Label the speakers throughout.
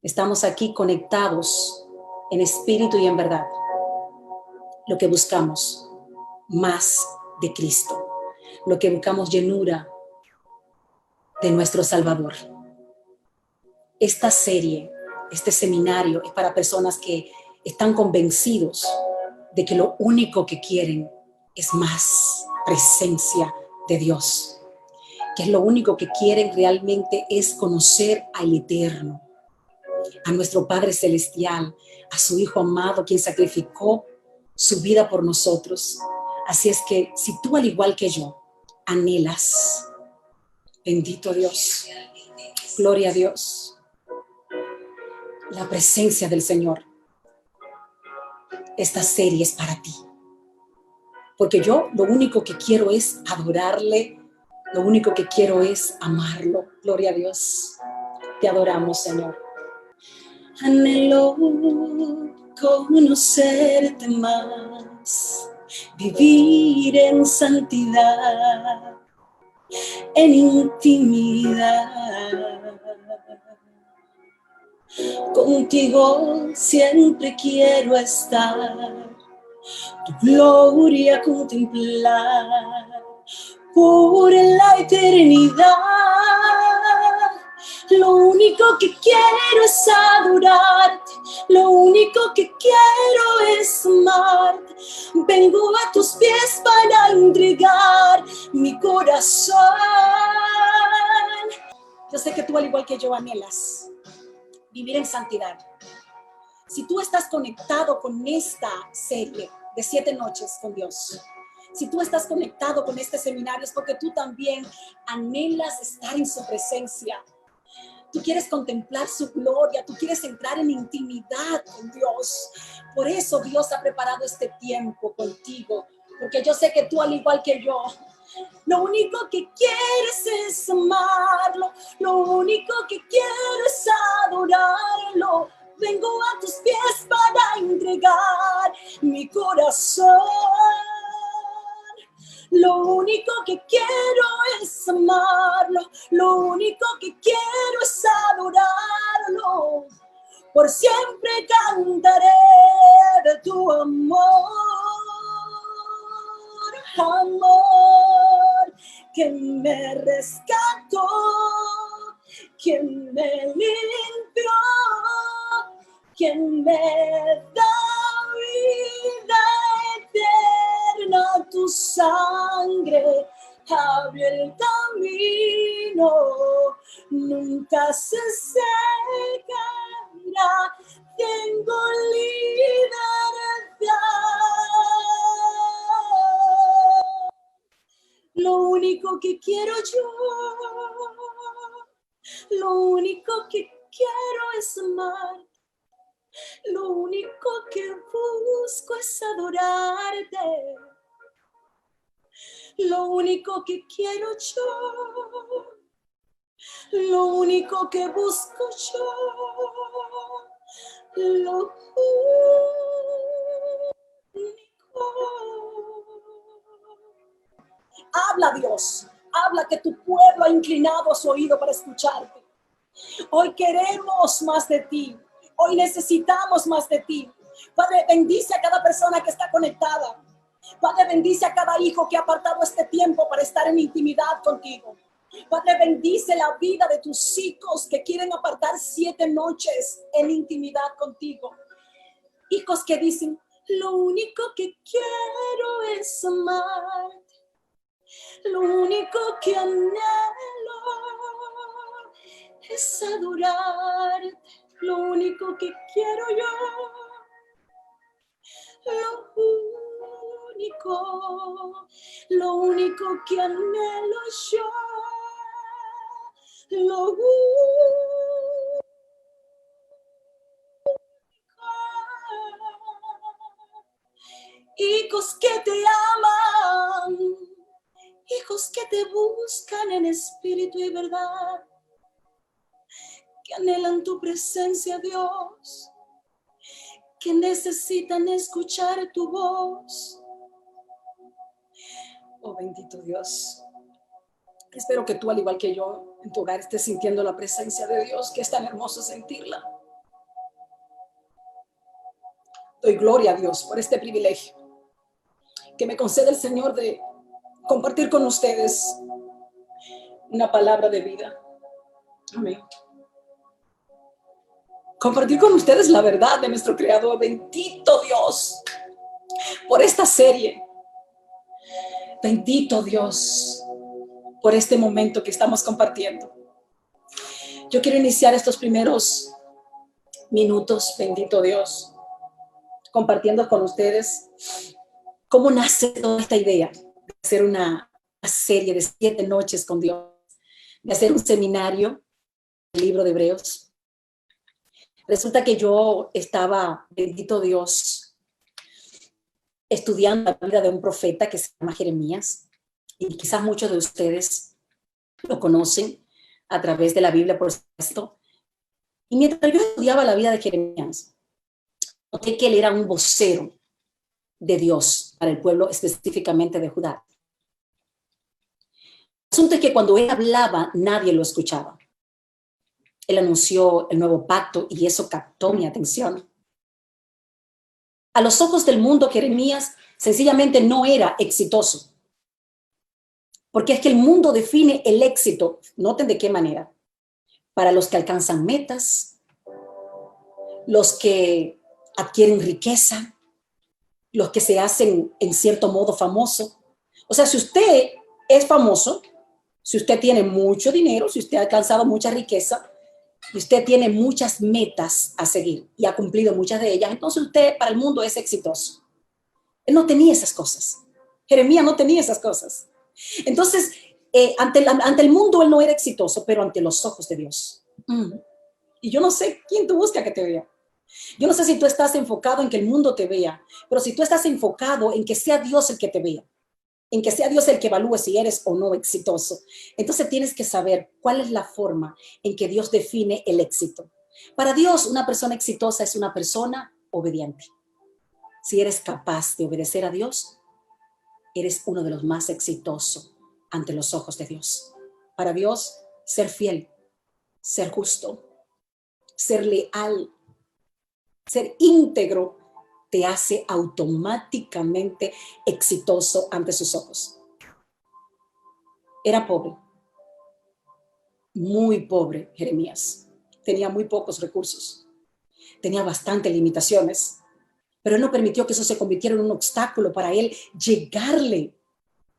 Speaker 1: Estamos aquí conectados en espíritu y en verdad. Lo que buscamos, más de Cristo. Lo que buscamos, llenura de nuestro Salvador. Esta serie, este seminario es para personas que están convencidos de que lo único que quieren es más presencia de Dios, que es lo único que quieren realmente es conocer al Eterno, a nuestro Padre Celestial, a su Hijo amado, quien sacrificó su vida por nosotros. Así es que si tú, al igual que yo, anhelas, bendito Dios, gloria a Dios, la presencia del Señor, esta serie es para ti. Porque yo lo único que quiero es adorarle, lo único que quiero es amarlo. Gloria a Dios. Te adoramos, Señor. Anhelo conocerte más, vivir en santidad, en intimidad. Contigo siempre quiero estar, tu gloria contemplar por la eternidad. Lo único que quiero es adorarte, lo único que quiero es amarte. Vengo a tus pies para entregar mi corazón. Yo sé que tú, al igual que yo, anhelas vivir en santidad. Si tú estás conectado con esta serie de 7 noches con Dios, si tú estás conectado con este seminario, es porque tú también anhelas estar en su presencia. Tú quieres contemplar su gloria, tú quieres entrar en intimidad con Dios. Por eso Dios ha preparado este tiempo contigo, porque yo sé que tú, al igual que yo, lo único que quieres es amarlo, lo único que quiero es adorarlo. Vengo a tus pies para entregar mi corazón. Lo único que quiero es amarlo, lo único que quiero es adorarlo. Por siempre cantaré de tu amor, amor que me rescató, quien me limpió, quien me da vida eterna. Tu sangre abrió el camino, nunca se secará. Tengo libertad. Lo único que quiero yo, lo único que quiero es amar. Lo único que busco es adorarte. Lo único que quiero yo, lo único que busco yo, lo único. Habla, Dios, habla, que tu pueblo ha inclinado su oído para escucharte. Hoy queremos más de ti. Hoy necesitamos más de ti. Padre, bendice a cada persona que está conectada. Padre, bendice a cada hijo que ha apartado este tiempo para estar en intimidad contigo. Padre, bendice la vida de tus hijos que quieren apartar 7 noches en intimidad contigo. Hijos que dicen, lo único que quiero es amarte. Lo único que anhelo es adorarte. Lo único que quiero yo, lo único que anhelo yo, lo único. Hijos que te aman, hijos que te buscan en espíritu y verdad, que anhelan tu presencia, Dios, que necesitan escuchar tu voz. Oh, bendito Dios. Espero que tú, al igual que yo, en tu hogar estés sintiendo la presencia de Dios, que es tan hermoso sentirla. Doy gloria a Dios por este privilegio que me concede el Señor de compartir con ustedes una palabra de vida. Amén. Compartir con ustedes la verdad de nuestro Creador. Bendito Dios por esta serie. Bendito Dios por este momento que estamos compartiendo. Yo quiero iniciar estos primeros minutos, bendito Dios, compartiendo con ustedes cómo nace toda esta idea de hacer una serie de 7 noches con Dios, de hacer un seminario del libro de Hebreos. Resulta que yo estaba, bendito Dios, estudiando la vida de un profeta que se llama Jeremías, y quizás muchos de ustedes lo conocen a través de la Biblia, por supuesto. Y mientras yo estudiaba la vida de Jeremías, noté que él era un vocero de Dios para el pueblo, específicamente de Judá. El asunto es que cuando él hablaba, nadie lo escuchaba. Él anunció el nuevo pacto y eso captó mi atención. A los ojos del mundo, Jeremías sencillamente no era exitoso. Porque es que el mundo define el éxito, noten de qué manera, para los que alcanzan metas, los que adquieren riqueza, los que se hacen en cierto modo famoso. O sea, si usted es famoso, si usted tiene mucho dinero, si usted ha alcanzado mucha riqueza, y usted tiene muchas metas a seguir y ha cumplido muchas de ellas, entonces usted para el mundo es exitoso. Él no tenía esas cosas. Jeremías no tenía esas cosas. Entonces, ante el mundo él no era exitoso, pero ante los ojos de Dios. Y yo no sé quién tú buscas que te vea. Yo no sé si tú estás enfocado en que el mundo te vea, pero si tú estás enfocado en que sea Dios el que te vea, en que sea Dios el que evalúe si eres o no exitoso, entonces tienes que saber cuál es la forma en que Dios define el éxito. Para Dios, una persona exitosa es una persona obediente. Si eres capaz de obedecer a Dios, eres uno de los más exitosos ante los ojos de Dios. Para Dios, ser fiel, ser justo, ser leal, ser íntegro, te hace automáticamente exitoso ante sus ojos. Era pobre, muy pobre Jeremías. Tenía muy pocos recursos, tenía bastantes limitaciones, pero él no permitió que eso se convirtiera en un obstáculo para él llegarle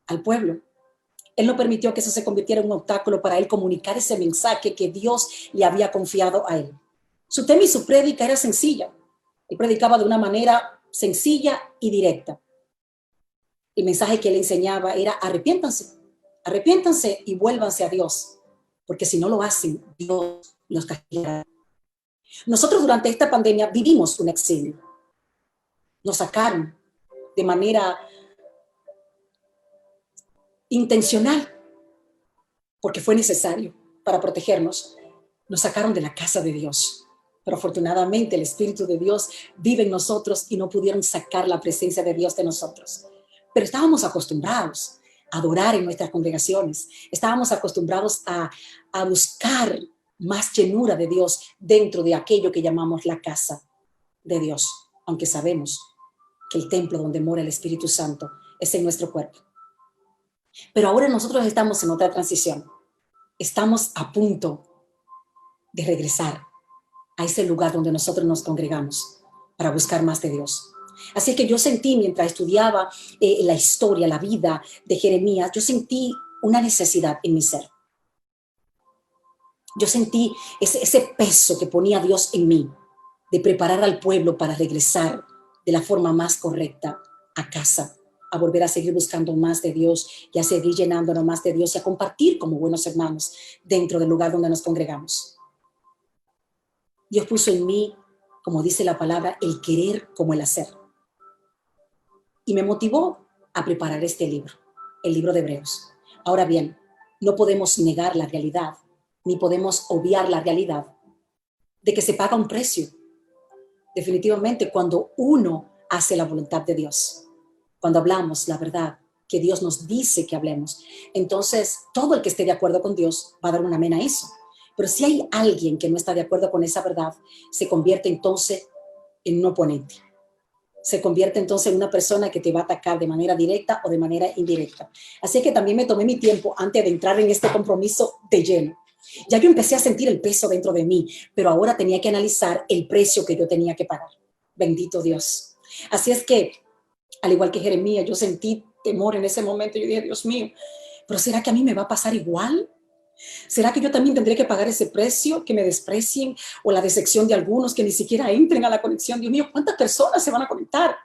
Speaker 1: al pueblo. Él no permitió que eso se convirtiera en un obstáculo para él comunicar ese mensaje que Dios le había confiado a él. Su tema y su prédica era sencilla. Él predicaba de una manera sencilla y directa. El mensaje que él enseñaba era: arrepiéntanse, arrepiéntanse y vuélvanse a Dios, porque si no lo hacen, Dios los castigará. Nosotros durante esta pandemia vivimos un exilio. Nos sacaron de manera intencional, porque fue necesario para protegernos. Nos sacaron de la casa de Dios, pero afortunadamente el Espíritu de Dios vive en nosotros y no pudieron sacar la presencia de Dios de nosotros. Pero estábamos acostumbrados a adorar en nuestras congregaciones, estábamos acostumbrados a buscar más llenura de Dios dentro de aquello que llamamos la casa de Dios, aunque sabemos que el templo donde mora el Espíritu Santo es en nuestro cuerpo. Pero ahora nosotros estamos en otra transición. Estamos a punto de regresar a ese lugar donde nosotros nos congregamos para buscar más de Dios. Así que yo sentí, mientras estudiaba la historia, la vida de Jeremías, yo sentí una necesidad en mi ser. Yo sentí ese peso que ponía Dios en mí, de preparar al pueblo para regresar de la forma más correcta a casa, a volver a seguir buscando más de Dios y a seguir llenándonos más de Dios y a compartir como buenos hermanos dentro del lugar donde nos congregamos. Dios puso en mí, como dice la palabra, el querer como el hacer. Y me motivó a preparar este libro, el libro de Hebreos. Ahora bien, no podemos negar la realidad, ni podemos obviar la realidad de que se paga un precio, definitivamente, cuando uno hace la voluntad de Dios. Cuando hablamos la verdad, que Dios nos dice que hablemos, entonces todo el que esté de acuerdo con Dios va a dar un amén a eso. Pero si hay alguien que no está de acuerdo con esa verdad, se convierte entonces en un oponente. Se convierte entonces en una persona que te va a atacar de manera directa o de manera indirecta. Así que también me tomé mi tiempo antes de entrar en este compromiso de lleno. Ya yo empecé a sentir el peso dentro de mí, pero ahora tenía que analizar el precio que yo tenía que pagar. Bendito Dios. Así es que, al igual que Jeremías, yo sentí temor en ese momento. Yo dije, Dios mío, ¿pero será que a mí me va a pasar igual? ¿Será que yo también tendré que pagar ese precio, que me desprecien o la decepción de algunos que ni siquiera entren a la conexión? Dios mío, ¿cuántas personas se van a conectar?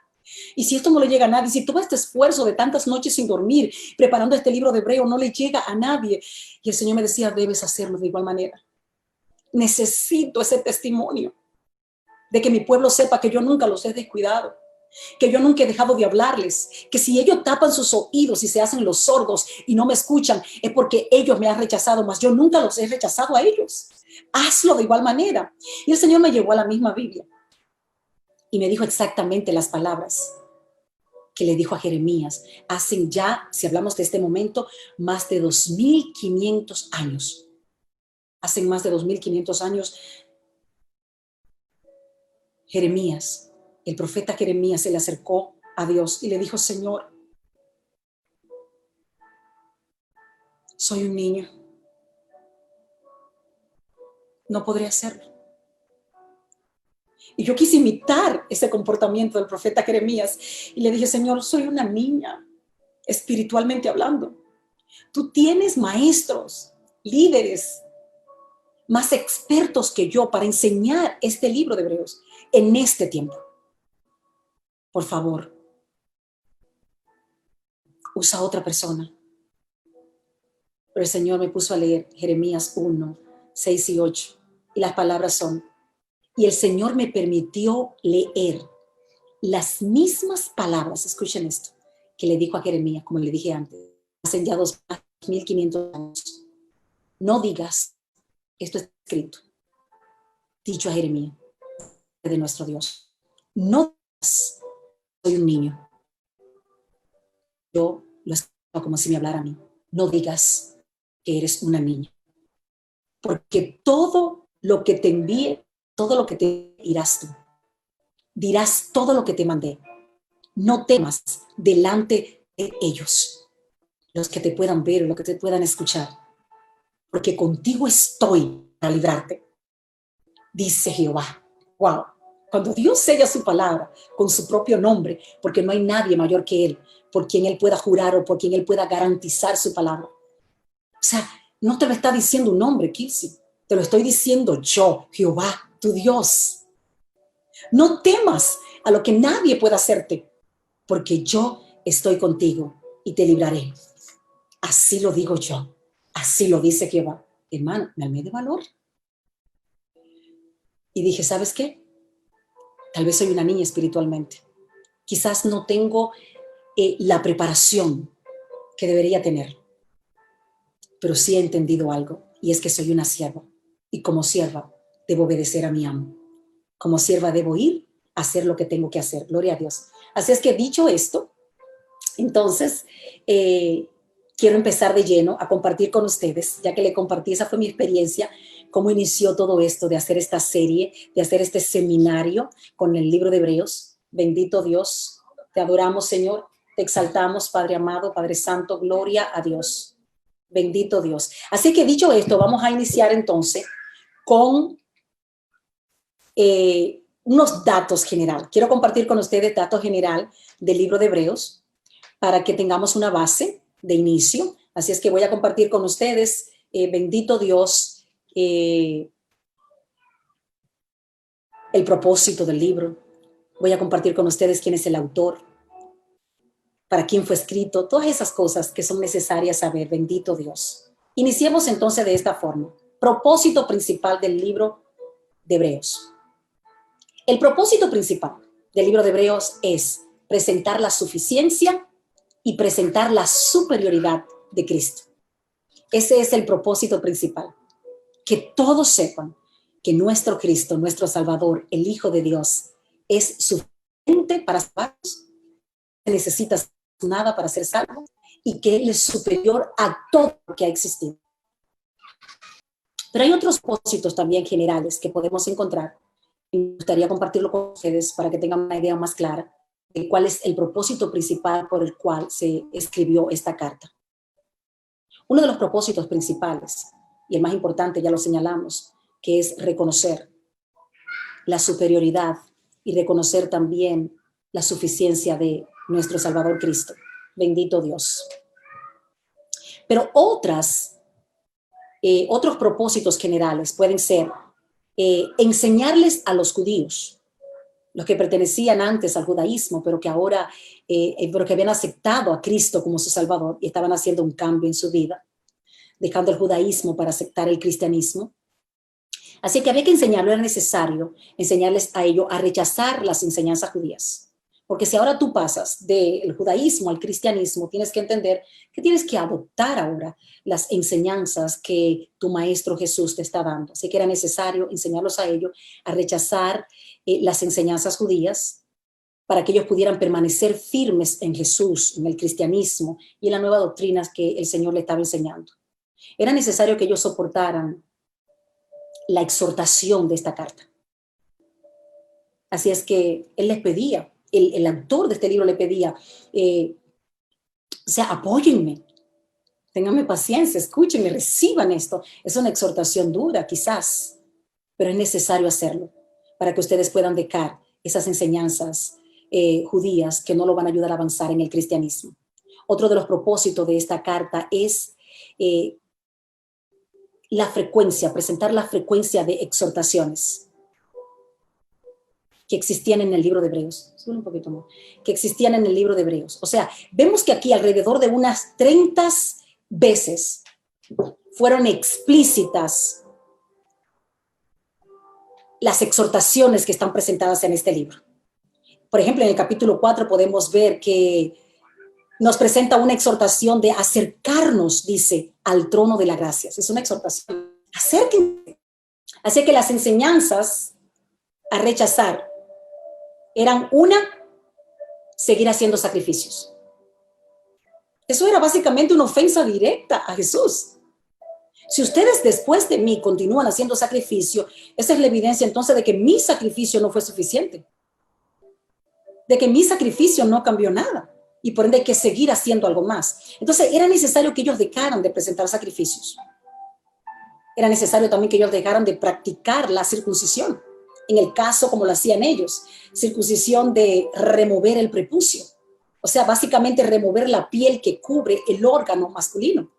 Speaker 1: Y si esto no le llega a nadie, si todo este esfuerzo de tantas noches sin dormir, preparando este libro de Hebreo, no le llega a nadie. Y el Señor me decía, debes hacerlo de igual manera. Necesito ese testimonio de que mi pueblo sepa que yo nunca los he descuidado, que yo nunca he dejado de hablarles, que si ellos tapan sus oídos y se hacen los sordos y no me escuchan, es porque ellos me han rechazado, mas yo nunca los he rechazado a ellos. Hazlo de igual manera. Y el Señor me llevó a la misma Biblia y me dijo exactamente las palabras que le dijo a Jeremías. Hacen ya, si hablamos de este momento, más de 2500 años. Hacen más de 2500 años, Jeremías, el profeta Jeremías, se le acercó a Dios y le dijo, Señor, soy un niño, no podré hacerlo. Y yo quise imitar ese comportamiento del profeta Jeremías y le dije, Señor, soy una niña, espiritualmente hablando. Tú tienes maestros, líderes, más expertos que yo para enseñar este libro de Hebreos en este tiempo. Por favor, usa a otra persona. Pero el Señor me puso a leer Jeremías 1, 6 y 8. Y las palabras son, y el Señor me permitió leer las mismas palabras, escuchen esto, que le dijo a Jeremías, como le dije antes, hace ya 2500 años. No digas, esto es escrito, dicho a Jeremías, de nuestro Dios. No digas, soy un niño. Yo lo escucho como si me hablara a mí. No digas que eres una niña. Porque todo lo que te envíe, todo lo que te dirás tú. Dirás todo lo que te mandé. No temas delante de ellos, los que te puedan ver o los que te puedan escuchar, porque contigo estoy para librarte, dice Jehová. Wow. Cuando Dios sella su palabra con su propio nombre, porque no hay nadie mayor que Él, por quien Él pueda jurar o por quien Él pueda garantizar su palabra. O sea, no te lo está diciendo un hombre, Kirsi, te lo estoy diciendo yo, Jehová, tu Dios. No temas a lo que nadie pueda hacerte, porque yo estoy contigo y te libraré. Así lo digo yo, así lo dice Jehová. Hermano, me armé de valor. Y dije, ¿sabes qué? Tal vez soy una niña espiritualmente. Quizás no tengo la preparación que debería tener, pero sí he entendido algo, y es que soy una sierva, y como sierva debo obedecer a mi amo. Como sierva debo ir a hacer lo que tengo que hacer. Gloria a Dios. Así es que dicho esto, entonces quiero empezar de lleno a compartir con ustedes, ya que le compartí, esa fue mi experiencia, cómo inició todo esto de hacer esta serie, de hacer este seminario con el libro de Hebreos. Bendito Dios, te adoramos, Señor, te exaltamos, Padre amado, Padre santo, gloria a Dios. Bendito Dios. Así que dicho esto, vamos a iniciar entonces con unos datos general. Quiero compartir con ustedes datos general del libro de Hebreos para que tengamos una base de inicio. Así es que voy a compartir con ustedes, bendito Dios, el propósito del libro. Voy a compartir con ustedes quién es el autor, para quién fue escrito, todas esas cosas que son necesarias saber. Bendito Dios. Iniciemos entonces de esta forma. Propósito principal del libro de Hebreos. El propósito principal del libro de Hebreos es presentar la suficiencia y presentar la superioridad de Cristo. Ese es el propósito principal. Que todos sepan que nuestro Cristo, nuestro Salvador, el Hijo de Dios, es suficiente para salvarnos. Necesita nada para ser salvo y que Él es superior a todo lo que ha existido. Pero hay otros propósitos también generales que podemos encontrar. Y me gustaría compartirlo con ustedes para que tengan una idea más clara de cuál es el propósito principal por el cual se escribió esta carta. Uno de los propósitos principales, y el más importante, ya lo señalamos, que es reconocer la superioridad y reconocer también la suficiencia de nuestro Salvador Cristo. Bendito Dios. Pero otros propósitos generales pueden ser enseñarles a los judíos, los que pertenecían antes al judaísmo, pero que ahora pero que habían aceptado a Cristo como su Salvador y estaban haciendo un cambio en su vida, dejando el judaísmo para aceptar el cristianismo. Así que había que enseñarlo, era necesario enseñarles a ellos a rechazar las enseñanzas judías. Porque si ahora tú pasas del judaísmo al cristianismo, tienes que entender que tienes que adoptar ahora las enseñanzas que tu maestro Jesús te está dando. Así que era necesario enseñarlos a ellos a rechazar las enseñanzas judías para que ellos pudieran permanecer firmes en Jesús, en el cristianismo y en las nuevas doctrinas que el Señor le estaba enseñando. Era necesario que ellos soportaran la exhortación de esta carta. Así es que Él les pedía, el autor de este libro le pedía, apóyenme, ténganme paciencia, escúchenme, reciban esto. Es una exhortación dura, quizás, pero es necesario hacerlo para que ustedes puedan dejar esas enseñanzas judías que no lo van a ayudar a avanzar en el cristianismo. Otro de los propósitos de esta carta es la frecuencia, presentar la frecuencia de exhortaciones que existían en el libro de Hebreos. Sube un poquito más. Que existían en el libro de Hebreos. O sea, vemos que aquí alrededor de unas 30 veces fueron explícitas las exhortaciones que están presentadas en este libro. Por ejemplo, en el capítulo 4 podemos ver que nos presenta una exhortación de acercarnos, dice, al trono de la gracia. Es una exhortación. Acérquense. Así que las enseñanzas a rechazar eran una, seguir haciendo sacrificios. Eso era básicamente una ofensa directa a Jesús. Si ustedes después de mí continúan haciendo sacrificio, esa es la evidencia entonces de que mi sacrificio no fue suficiente. De que mi sacrificio no cambió nada. Y por ende hay que seguir haciendo algo más. Entonces era necesario que ellos dejaran de presentar sacrificios. Era necesario también que ellos dejaran de practicar la circuncisión. En el caso como lo hacían ellos, circuncisión de remover el prepucio. O sea, básicamente remover la piel que cubre el órgano masculino.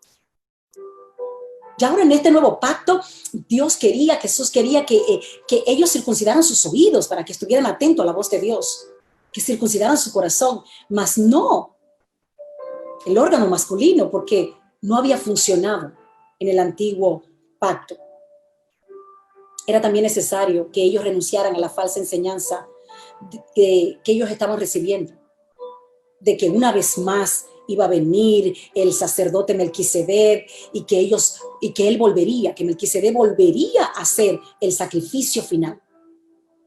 Speaker 1: Y ahora en este nuevo pacto, Jesús quería que ellos circuncidaran sus oídos para que estuvieran atentos a la voz de Dios, que circuncidaran su corazón, mas no el órgano masculino, porque no había funcionado en el antiguo pacto. Era también necesario que ellos renunciaran a la falsa enseñanza que ellos estaban recibiendo, de que una vez más iba a venir el sacerdote Melquisedec y que él volvería, que Melquisedec volvería a hacer el sacrificio final.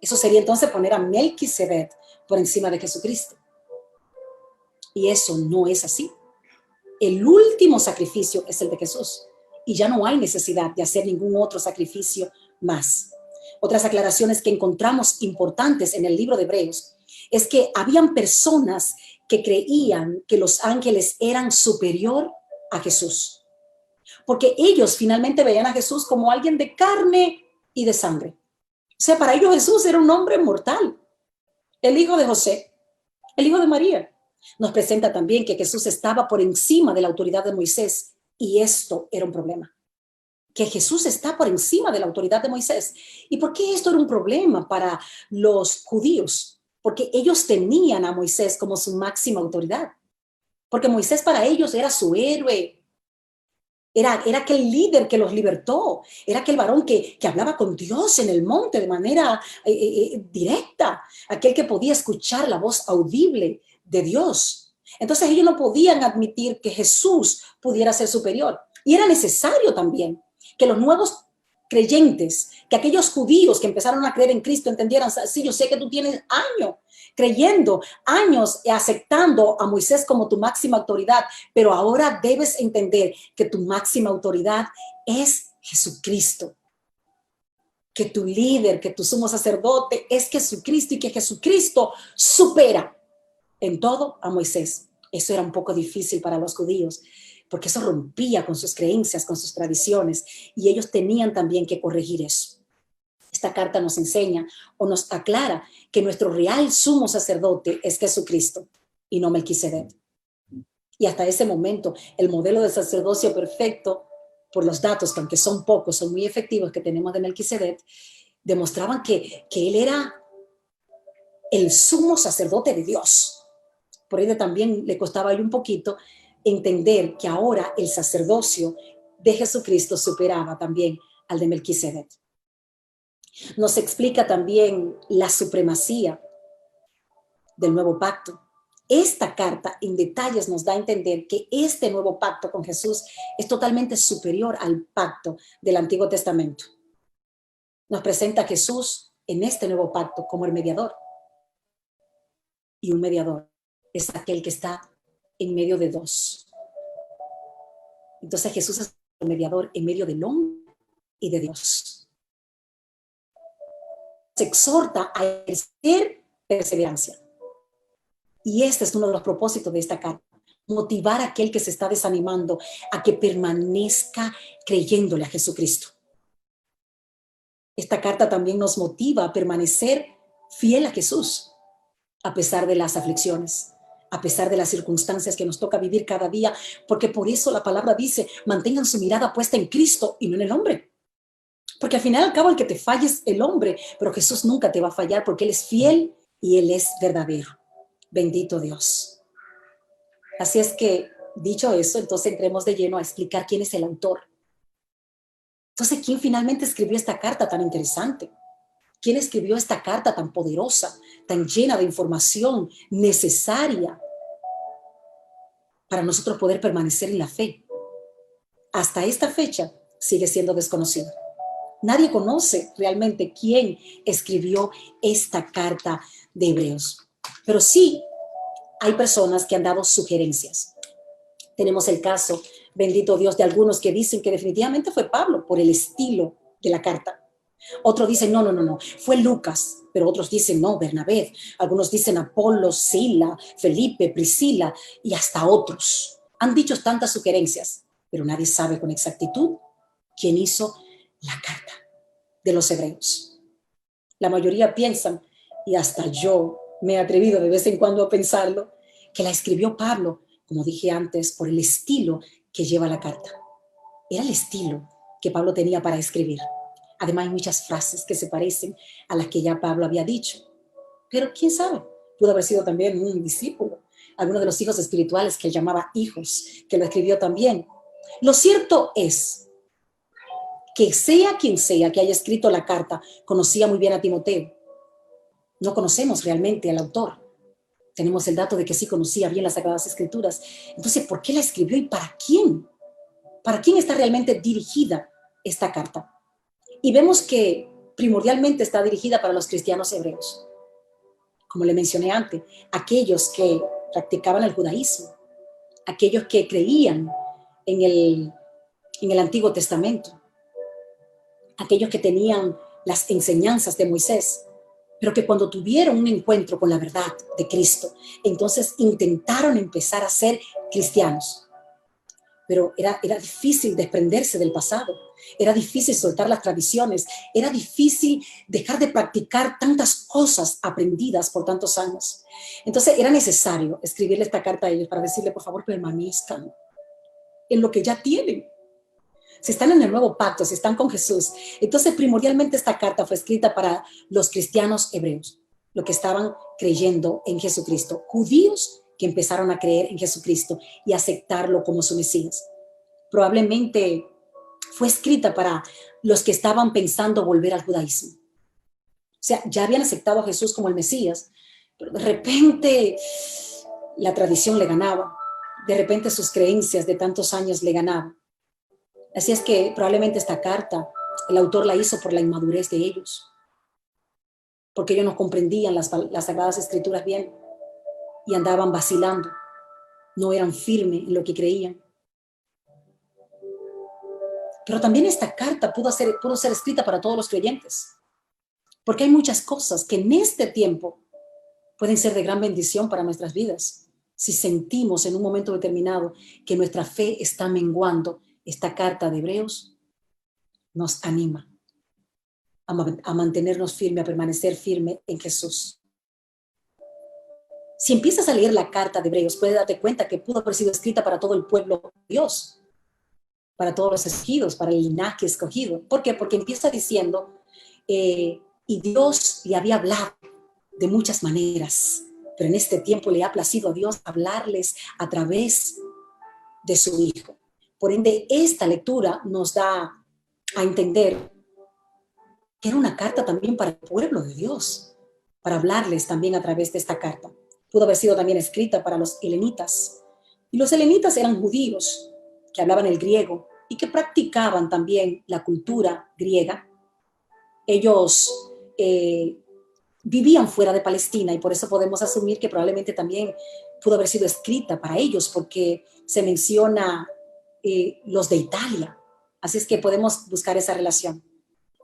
Speaker 1: Eso sería entonces poner a Melquisedec por encima de Jesucristo. Y eso no es así. El último sacrificio es el de Jesús y ya no hay necesidad de hacer ningún otro sacrificio más. Otras aclaraciones que encontramos importantes en el libro de Hebreos es que habían personas que creían que los ángeles eran superior a Jesús, porque ellos finalmente veían a Jesús como alguien de carne y de sangre. O sea, para ellos Jesús era un hombre mortal, el hijo de José, el hijo de María. Nos presenta también que Jesús estaba por encima de la autoridad de Moisés y esto era un problema. Que Jesús está por encima de la autoridad de Moisés. ¿Y por qué esto era un problema para los judíos? Porque ellos tenían a Moisés como su máxima autoridad. Porque Moisés para ellos era su héroe. Era aquel líder que los libertó. Era aquel varón que hablaba con Dios en el monte de manera directa. Aquel que podía escuchar la voz audible de Dios. Entonces ellos no podían admitir que Jesús pudiera ser superior. Y era necesario también que los nuevos creyentes, que aquellos judíos que empezaron a creer en Cristo entendieran, sí, yo sé que tú tienes años creyendo, años aceptando a Moisés como tu máxima autoridad, pero ahora debes entender que tu máxima autoridad es Jesucristo, que tu líder, que tu sumo sacerdote es Jesucristo y que Jesucristo supera en todo a Moisés. Eso era un poco difícil para los judíos, porque eso rompía con sus creencias, con sus tradiciones, y ellos tenían también que corregir eso. Esta carta nos enseña o nos aclara que nuestro real sumo sacerdote es Jesucristo y no Melquisedec. Y hasta ese momento, el modelo de sacerdocio perfecto, por los datos, que aunque son pocos, son muy efectivos que tenemos de Melquisedec, demostraban que él era el sumo sacerdote de Dios. Por ello también le costaba a él un poquito entender que ahora el sacerdocio de Jesucristo superaba también al de Melquisedec. Nos explica también la supremacía del nuevo pacto. Esta carta en detalles nos da a entender que este nuevo pacto con Jesús es totalmente superior al pacto del Antiguo Testamento. Nos presenta a Jesús en este nuevo pacto como el mediador. Y un mediador es aquel que está en medio de dos. Entonces Jesús es el mediador en medio del hombre y de Dios. Se exhorta a ejercer perseverancia. Y este es uno de los propósitos de esta carta. Motivar a aquel que se está desanimando a que permanezca creyéndole a Jesucristo. Esta carta también nos motiva a permanecer fiel a Jesús, a pesar de las aflicciones, a pesar de las circunstancias que nos toca vivir cada día, porque por eso la palabra dice, mantengan su mirada puesta en Cristo y no en el hombre. Porque al final al cabo el que te falle es el hombre, pero Jesús nunca te va a fallar porque Él es fiel y Él es verdadero. Bendito Dios. Así es que, dicho eso, entonces entremos de lleno a explicar quién es el autor. Entonces, ¿quién finalmente escribió esta carta tan interesante? ¿Quién escribió esta carta tan poderosa, tan llena de información necesaria para nosotros poder permanecer en la fe? Hasta esta fecha sigue siendo desconocido. Nadie conoce realmente quién escribió esta carta de Hebreos. Pero sí hay personas que han dado sugerencias. Tenemos el caso, bendito Dios, de algunos que dicen que definitivamente fue Pablo por el estilo de la carta. Otros dicen, no, fue Lucas, pero otros dicen, no, Bernabé. Algunos dicen Apolo, Sila, Felipe, Priscila y hasta otros. Han dicho tantas sugerencias, pero nadie sabe con exactitud quién hizo la carta de los hebreos. La mayoría piensan, y hasta yo me he atrevido de vez en cuando a pensarlo, que la escribió Pablo, como dije antes, por el estilo que lleva la carta. Era el estilo que Pablo tenía para escribir. Además, hay muchas frases que se parecen a las que ya Pablo había dicho. Pero quién sabe, pudo haber sido también un discípulo, alguno de los hijos espirituales que él llamaba hijos, que lo escribió también. Lo cierto es que sea quien sea que haya escrito la carta, conocía muy bien a Timoteo. No conocemos realmente al autor. Tenemos el dato de que sí conocía bien las Sagradas Escrituras. Entonces, ¿por qué la escribió y para quién? ¿Para quién está realmente dirigida esta carta? Y vemos que primordialmente está dirigida para los cristianos hebreos. Como le mencioné antes, aquellos que practicaban el judaísmo, aquellos que creían en el Antiguo Testamento, aquellos que tenían las enseñanzas de Moisés, pero que cuando tuvieron un encuentro con la verdad de Cristo, entonces intentaron empezar a ser cristianos. Pero era difícil desprenderse del pasado, era difícil soltar las tradiciones, era difícil dejar de practicar tantas cosas aprendidas por tantos años. Entonces era necesario escribirle esta carta a ellos para decirle, por favor, permanezcan en lo que ya tienen. Si están en el nuevo pacto, si están con Jesús, entonces primordialmente esta carta fue escrita para los cristianos hebreos, los que estaban creyendo en Jesucristo, judíos que empezaron a creer en Jesucristo y aceptarlo como su Mesías. Probablemente fue escrita para los que estaban pensando volver al judaísmo. O sea, ya habían aceptado a Jesús como el Mesías, pero de repente la tradición le ganaba, de repente sus creencias de tantos años le ganaban. Así es que probablemente esta carta, el autor la hizo por la inmadurez de ellos. porque ellos no comprendían las Sagradas Escrituras bien y andaban vacilando, no eran firmes en lo que creían. Pero también esta carta pudo ser escrita para todos los creyentes, porque hay muchas cosas que en este tiempo pueden ser de gran bendición para nuestras vidas. Si sentimos en un momento determinado que nuestra fe está menguando, esta carta de Hebreos nos anima a mantenernos firmes, a permanecer firme en Jesús. Si empiezas a leer la carta de Hebreos, puedes darte cuenta que pudo haber sido escrita para todo el pueblo de Dios, para todos los escogidos, para el linaje escogido. ¿Por qué? Porque empieza diciendo, y Dios le había hablado de muchas maneras, pero en este tiempo le ha placido a Dios hablarles a través de su Hijo. Por ende, esta lectura nos da a entender que era una carta también para el pueblo de Dios, para hablarles también a través de esta carta. Pudo haber sido también escrita para los helenitas. Y los helenitas eran judíos que hablaban el griego y que practicaban también la cultura griega. Ellos vivían fuera de Palestina y por eso podemos asumir que probablemente también pudo haber sido escrita para ellos, porque se menciona los de Italia. Así es que podemos buscar esa relación.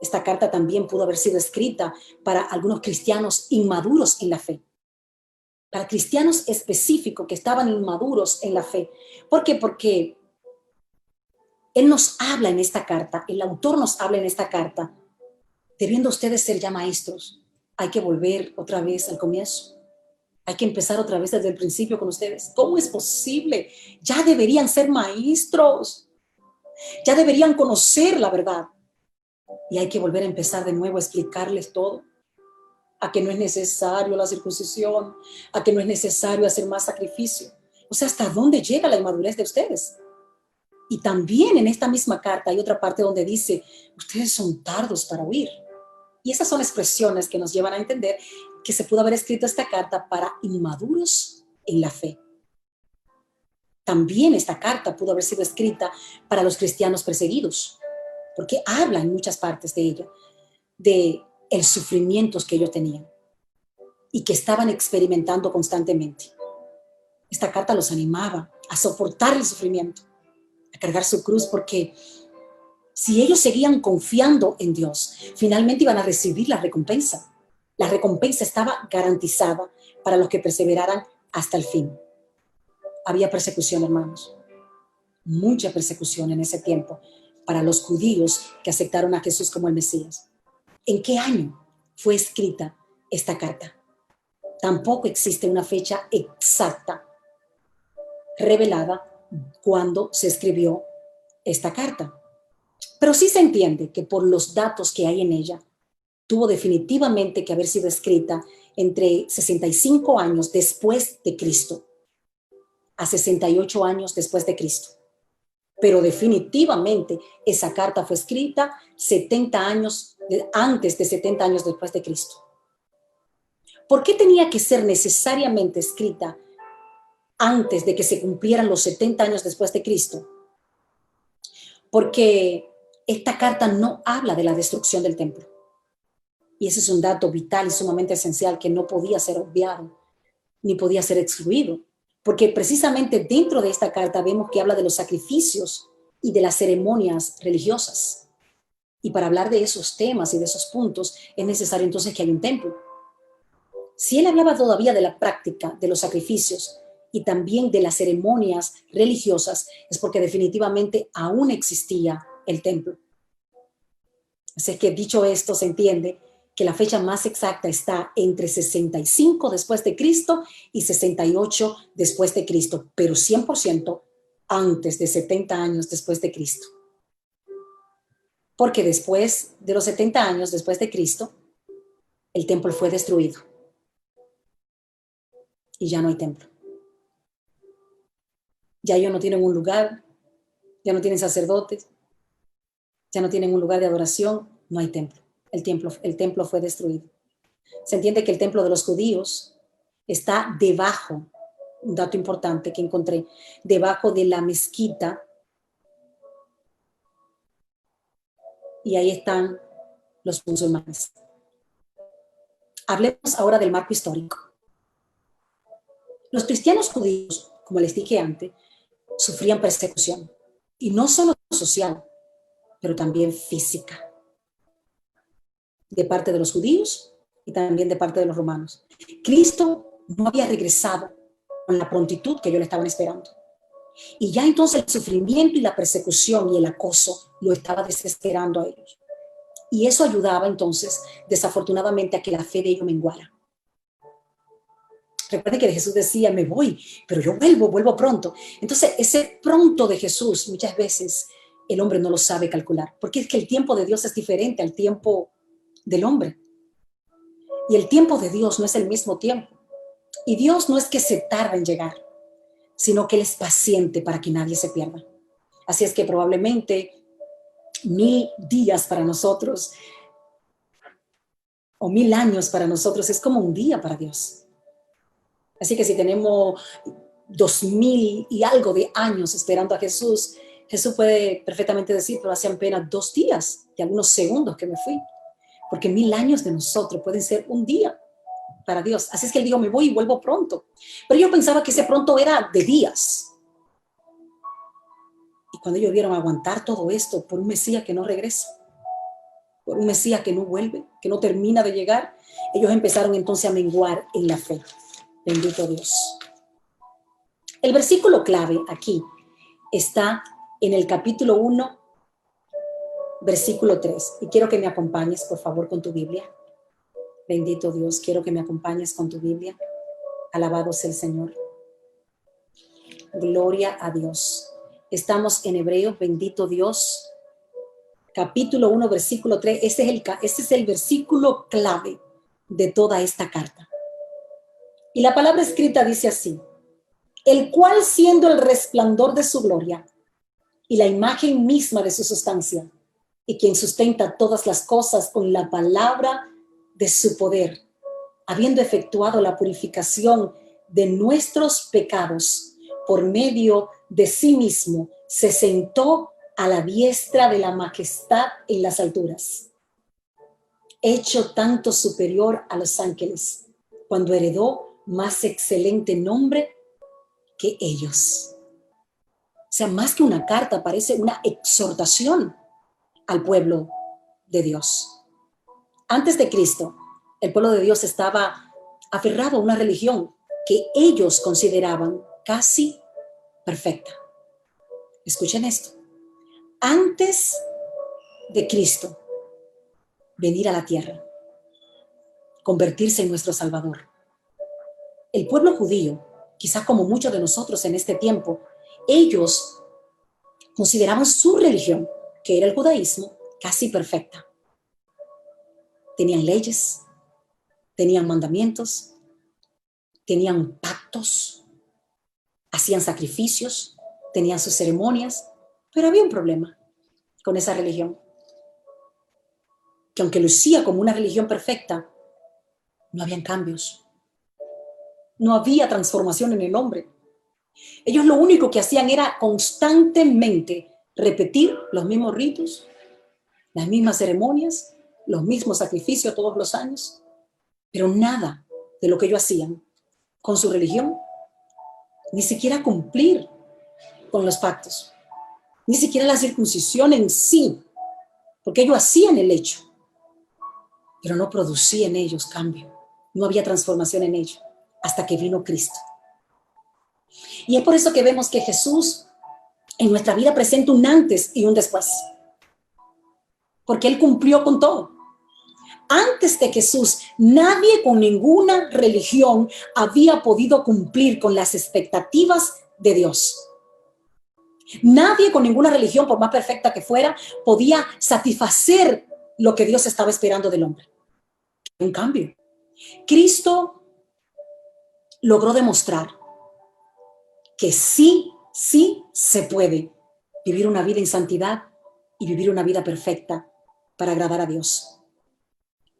Speaker 1: Esta carta también pudo haber sido escrita para algunos cristianos inmaduros en la fe, para cristianos específicos que estaban inmaduros en la fe. ¿Por qué? Porque Él nos habla en esta carta, el autor nos habla en esta carta, debiendo ustedes ser ya maestros, hay que volver otra vez al comienzo. Hay que empezar otra vez desde el principio con ustedes. ¿Cómo es posible? Ya deberían ser maestros. Ya deberían conocer la verdad. Y hay que volver a empezar de nuevo a explicarles todo. A que no es necesario la circuncisión, a que no es necesario hacer más sacrificio. O sea, ¿hasta dónde llega la inmadurez de ustedes? Y también en esta misma carta hay otra parte donde dice, ustedes son tardos para oír. Y esas son expresiones que nos llevan a entender que se pudo haber escrito esta carta para inmaduros en la fe. También esta carta pudo haber sido escrita para los cristianos perseguidos, porque habla en muchas partes de ella, de el sufrimiento que ellos tenían y que estaban experimentando constantemente. Esta carta los animaba a soportar el sufrimiento, a cargar su cruz, porque si ellos seguían confiando en Dios, finalmente iban a recibir la recompensa. La recompensa estaba garantizada para los que perseveraran hasta el fin. Había persecución, hermanos, mucha persecución en ese tiempo para los judíos que aceptaron a Jesús como el Mesías. ¿En qué año fue escrita esta carta? Tampoco existe una fecha exacta revelada cuando se escribió esta carta. Pero sí se entiende que por los datos que hay en ella, tuvo definitivamente que haber sido escrita entre 65 años después de Cristo a 68 años después de Cristo. Pero definitivamente esa carta fue escrita 70 años antes de 70 años después de Cristo. ¿Por qué tenía que ser necesariamente escrita antes de que se cumplieran los 70 años después de Cristo? Porque esta carta no habla de la destrucción del templo. Y ese es un dato vital y sumamente esencial que no podía ser obviado, ni podía ser excluido. Porque precisamente dentro de esta carta vemos que habla de los sacrificios y de las ceremonias religiosas. Y para hablar de esos temas y de esos puntos es necesario entonces que haya un templo. Si él hablaba todavía de la práctica de los sacrificios y también de las ceremonias religiosas, es porque definitivamente aún existía el templo. Así que dicho esto, se entiende que la fecha más exacta está entre 65 después de Cristo y 68 después de Cristo, pero 100% antes de 70 años después de Cristo. Porque después de los 70 años después de Cristo, el templo fue destruido y ya no hay templo. Ya ellos no tienen un lugar, ya no tienen sacerdotes, ya no tienen un lugar de adoración, no hay templo. El templo fue destruido. Se entiende que el templo de los judíos está debajo, un dato importante que encontré, debajo de la mezquita, y ahí están los musulmanes. Hablemos ahora del marco histórico. Los cristianos judíos, como les dije antes, sufrían persecución, y no solo social, pero también física, de parte de los judíos y también de parte de los romanos. Cristo no había regresado con la prontitud que ellos le estaban esperando. Y ya entonces el sufrimiento y la persecución y el acoso lo estaba desesperando a ellos. Y eso ayudaba entonces, desafortunadamente, a que la fe de ellos menguara. Recuerden que Jesús decía, me voy, pero yo vuelvo pronto. Entonces, ese pronto de Jesús, muchas veces el hombre no lo sabe calcular, porque es que el tiempo de Dios es diferente al tiempo del hombre. Y el tiempo de Dios no es el mismo tiempo. Y Dios no es que se tarda en llegar, sino que Él es paciente para que nadie se pierda. Así es que probablemente 1000 días para nosotros o 1000 años para nosotros es como un día para Dios. Así que si tenemos 2000 y algo de años esperando a Jesús, Jesús puede perfectamente decir, pero hace apenas 2 días y algunos segundos que me fui. Porque 1000 años de nosotros pueden ser un día para Dios. Así es que Él dijo, me voy y vuelvo pronto. Pero yo pensaba que ese pronto era de días. Y cuando ellos vieron aguantar todo esto por un Mesías que no regresa, por un Mesías que no vuelve, que no termina de llegar, ellos empezaron entonces a menguar en la fe. Bendito Dios. El versículo clave aquí está en el capítulo 1, versículo 3. Y quiero que me acompañes, por favor, con tu Biblia. Bendito Dios, quiero que me acompañes con tu Biblia. Alabado sea el Señor. Gloria a Dios. Estamos en Hebreos, bendito Dios. Capítulo 1, versículo 3. Este es el versículo clave de toda esta carta. Y la palabra escrita dice así: el cual, siendo el resplandor de su gloria y la imagen misma de su sustancia, y quien sustenta todas las cosas con la palabra de su poder, habiendo efectuado la purificación de nuestros pecados por medio de sí mismo, se sentó a la diestra de la majestad en las alturas, hecho tanto superior a los ángeles, cuando heredó más excelente nombre que ellos. O sea, más que una carta, parece una exhortación al pueblo de Dios. Antes de Cristo, el pueblo de Dios estaba aferrado a una religión que ellos consideraban casi perfecta. Escuchen esto. Antes de Cristo venir a la tierra, convertirse en nuestro Salvador, el pueblo judío, quizás como muchos de nosotros en este tiempo, ellos consideraban su religión, que era el judaísmo, casi perfecta. Tenían leyes, tenían mandamientos, tenían pactos, hacían sacrificios, tenían sus ceremonias, pero había un problema con esa religión, que aunque lucía como una religión perfecta, no habían cambios, no había transformación en el hombre. Ellos lo único que hacían era constantemente repetir los mismos ritos, las mismas ceremonias, los mismos sacrificios todos los años, pero nada de lo que ellos hacían con su religión, ni siquiera cumplir con los pactos, ni siquiera la circuncisión en sí, porque ellos hacían el hecho, pero no producía en ellos cambio, no había transformación en ellos, hasta que vino Cristo. Y es por eso que vemos que Jesús en nuestra vida presenta un antes y un después, porque Él cumplió con todo. Antes de Jesús, nadie con ninguna religión había podido cumplir con las expectativas de Dios. Nadie con ninguna religión, por más perfecta que fuera, podía satisfacer lo que Dios estaba esperando del hombre. En cambio, Cristo logró demostrar que sí se puede vivir una vida en santidad y vivir una vida perfecta para agradar a Dios.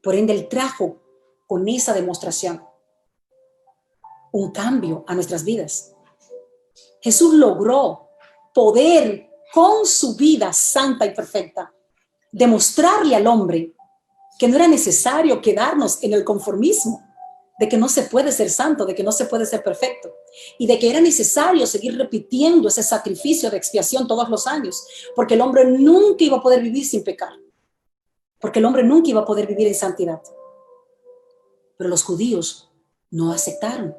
Speaker 1: Por ende, Él trajo con esa demostración un cambio a nuestras vidas. Jesús logró poder, con su vida santa y perfecta, demostrarle al hombre que no era necesario quedarnos en el conformismo, de que no se puede ser santo, de que no se puede ser perfecto, y de que era necesario seguir repitiendo ese sacrificio de expiación todos los años, porque el hombre nunca iba a poder vivir sin pecar, porque el hombre nunca iba a poder vivir en santidad. Pero los judíos no aceptaron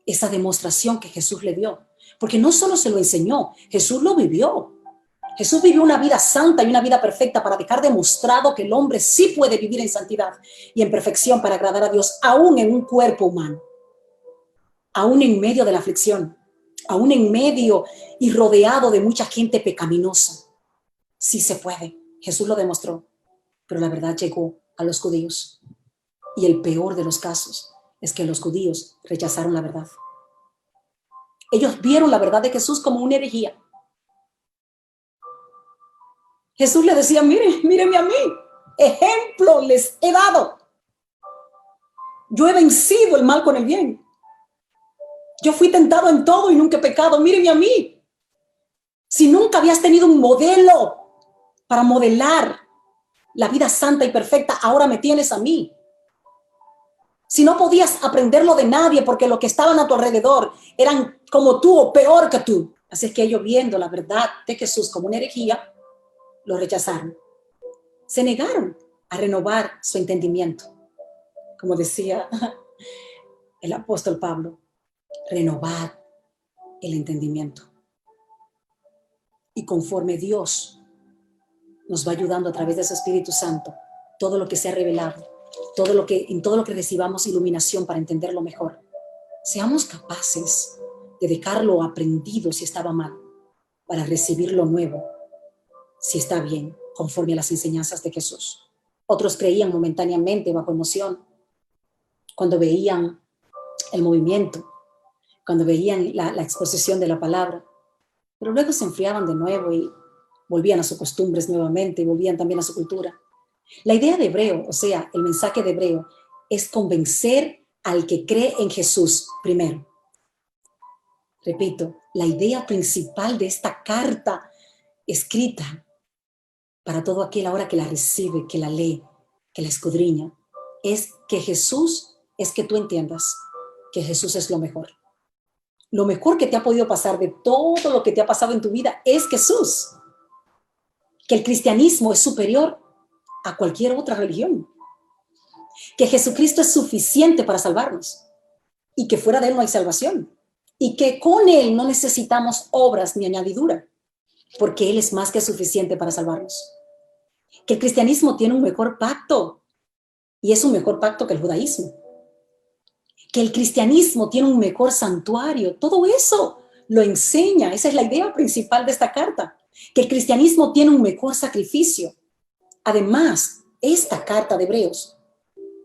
Speaker 1: esa demostración que Jesús le dio, porque no solo se lo enseñó, Jesús lo vivió. Jesús vivió una vida santa y una vida perfecta para dejar demostrado que el hombre sí puede vivir en santidad y en perfección para agradar a Dios, aún en un cuerpo humano, aún en medio de la aflicción, aún en medio y rodeado de mucha gente pecaminosa. Sí se puede. Jesús lo demostró, pero la verdad llegó a los judíos. Y el peor de los casos es que los judíos rechazaron la verdad. Ellos vieron la verdad de Jesús como una herejía. Jesús les decía, miren, mírenme a mí, ejemplo les he dado. Yo he vencido el mal con el bien. Yo fui tentado en todo y nunca he pecado, mírenme a mí. Si nunca habías tenido un modelo para modelar la vida santa y perfecta, ahora me tienes a mí. Si no podías aprenderlo de nadie porque los que estaban a tu alrededor eran como tú o peor que tú. Así es que ellos, viendo la verdad de Jesús como una herejía, lo rechazaron. Se negaron a renovar su entendimiento. Como decía el apóstol Pablo, renovar el entendimiento. Y conforme Dios nos va ayudando a través de su Espíritu Santo, todo lo que se ha revelado, en todo lo que recibamos iluminación para entenderlo mejor, seamos capaces de dejar lo aprendido si estaba mal, para recibir lo nuevo si está bien, conforme a las enseñanzas de Jesús. Otros creían momentáneamente bajo emoción, cuando veían el movimiento, cuando veían la exposición de la palabra, pero luego se enfriaban de nuevo y volvían a sus costumbres nuevamente, y volvían también a su cultura. La idea de Hebreo, o sea, el mensaje de Hebreo, es convencer al que cree en Jesús primero. Repito, la idea principal de esta carta escrita para todo aquel ahora que la recibe, que la lee, que la escudriña, es que Jesús, es que tú entiendas que Jesús es lo mejor. Lo mejor que te ha podido pasar de todo lo que te ha pasado en tu vida es Jesús. Que el cristianismo es superior a cualquier otra religión. Que Jesucristo es suficiente para salvarnos y que fuera de Él no hay salvación. Y que con Él no necesitamos obras ni añadidura, porque Él es más que suficiente para salvarnos. Que el cristianismo tiene un mejor pacto y es un mejor pacto que el judaísmo. Que el cristianismo tiene un mejor santuario. Todo eso lo enseña. Esa es la idea principal de esta carta. Que el cristianismo tiene un mejor sacrificio. Además, esta carta de Hebreos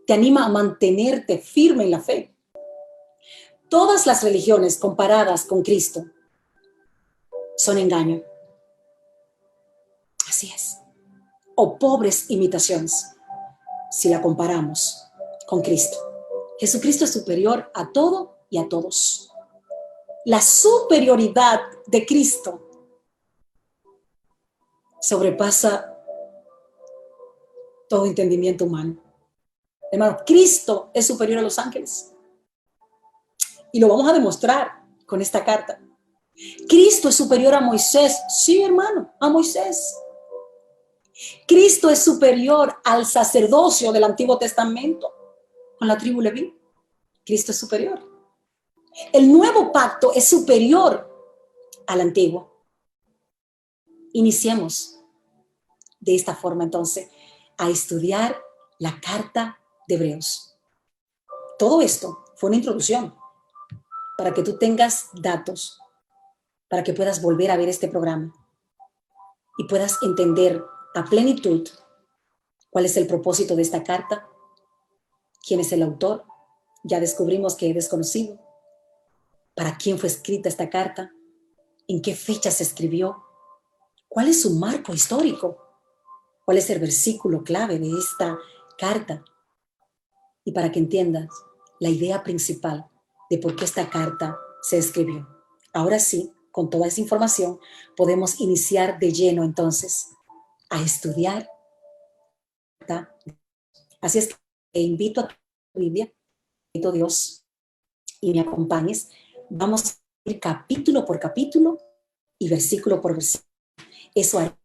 Speaker 1: te anima a mantenerte firme en la fe. Todas las religiones comparadas con Cristo son engaño. Así es. O pobres imitaciones, si la comparamos con Cristo. Jesucristo es superior a todo y a todos. La superioridad de Cristo sobrepasa todo entendimiento humano. Hermano, Cristo es superior a los ángeles. Y lo vamos a demostrar con esta carta. Cristo es superior a Moisés. Sí, hermano, a Moisés. Cristo es superior al sacerdocio del Antiguo Testamento con la tribu Leví. Cristo es superior. El nuevo pacto es superior al antiguo. Iniciemos de esta forma entonces a estudiar la carta de Hebreos. Todo esto fue una introducción para que tú tengas datos, para que puedas volver a ver este programa y puedas entender a plenitud cuál es el propósito de esta carta, quién es el autor. Ya descubrimos que es desconocido. ¿Para quién fue escrita esta carta? ¿En qué fecha se escribió? ¿Cuál es su marco histórico? ¿Cuál es el versículo clave de esta carta? Y para que entiendas la idea principal de por qué esta carta se escribió. Ahora sí, con toda esa información, podemos iniciar de lleno entonces a estudiar Así es que te invito a tu Biblia, invito a Dios y me acompañes. Vamos a ir capítulo por capítulo y versículo por versículo. Eso haremos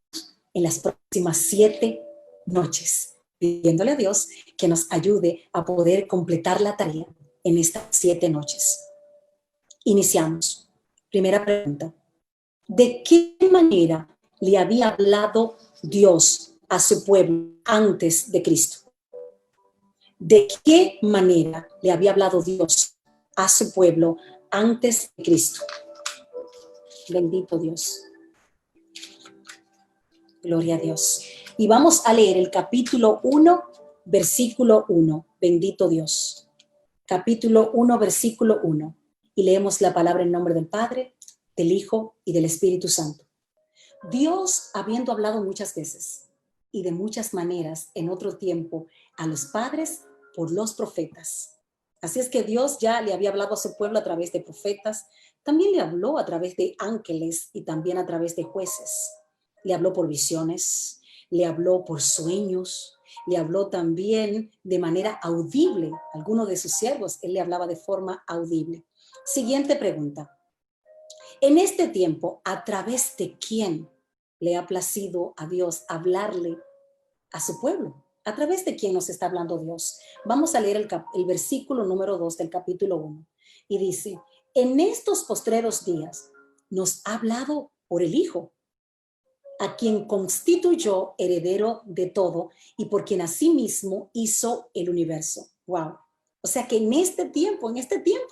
Speaker 1: en las próximas 7 noches, pidiéndole a Dios que nos ayude a poder completar la tarea en estas 7 noches. Iniciamos. Primera pregunta. ¿De qué manera le había hablado Dios a su pueblo antes de Cristo? ¿De qué manera le había hablado Dios a su pueblo antes de Cristo? Bendito Dios. Gloria a Dios. Y vamos a leer el capítulo 1, versículo 1. Bendito Dios. Capítulo 1, versículo 1. Y leemos la palabra en nombre del Padre, del Hijo y del Espíritu Santo. Dios, habiendo hablado muchas veces y de muchas maneras en otro tiempo a los padres por los profetas. Así es que Dios ya le había hablado a su pueblo a través de profetas, también le habló a través de ángeles y también a través de jueces. Le habló por visiones, le habló por sueños, le habló también de manera audible. Algunos de sus siervos, él le hablaba de forma audible. Siguiente pregunta. En este tiempo, ¿a través de quién le ha placido a Dios hablarle a su pueblo? ¿A través de quién nos está hablando Dios? Vamos a leer el versículo número 2 del capítulo 1. Y dice, en estos postreros días nos ha hablado por el Hijo, a quien constituyó heredero de todo y por quien asimismo hizo el universo. Wow. O sea que en este tiempo,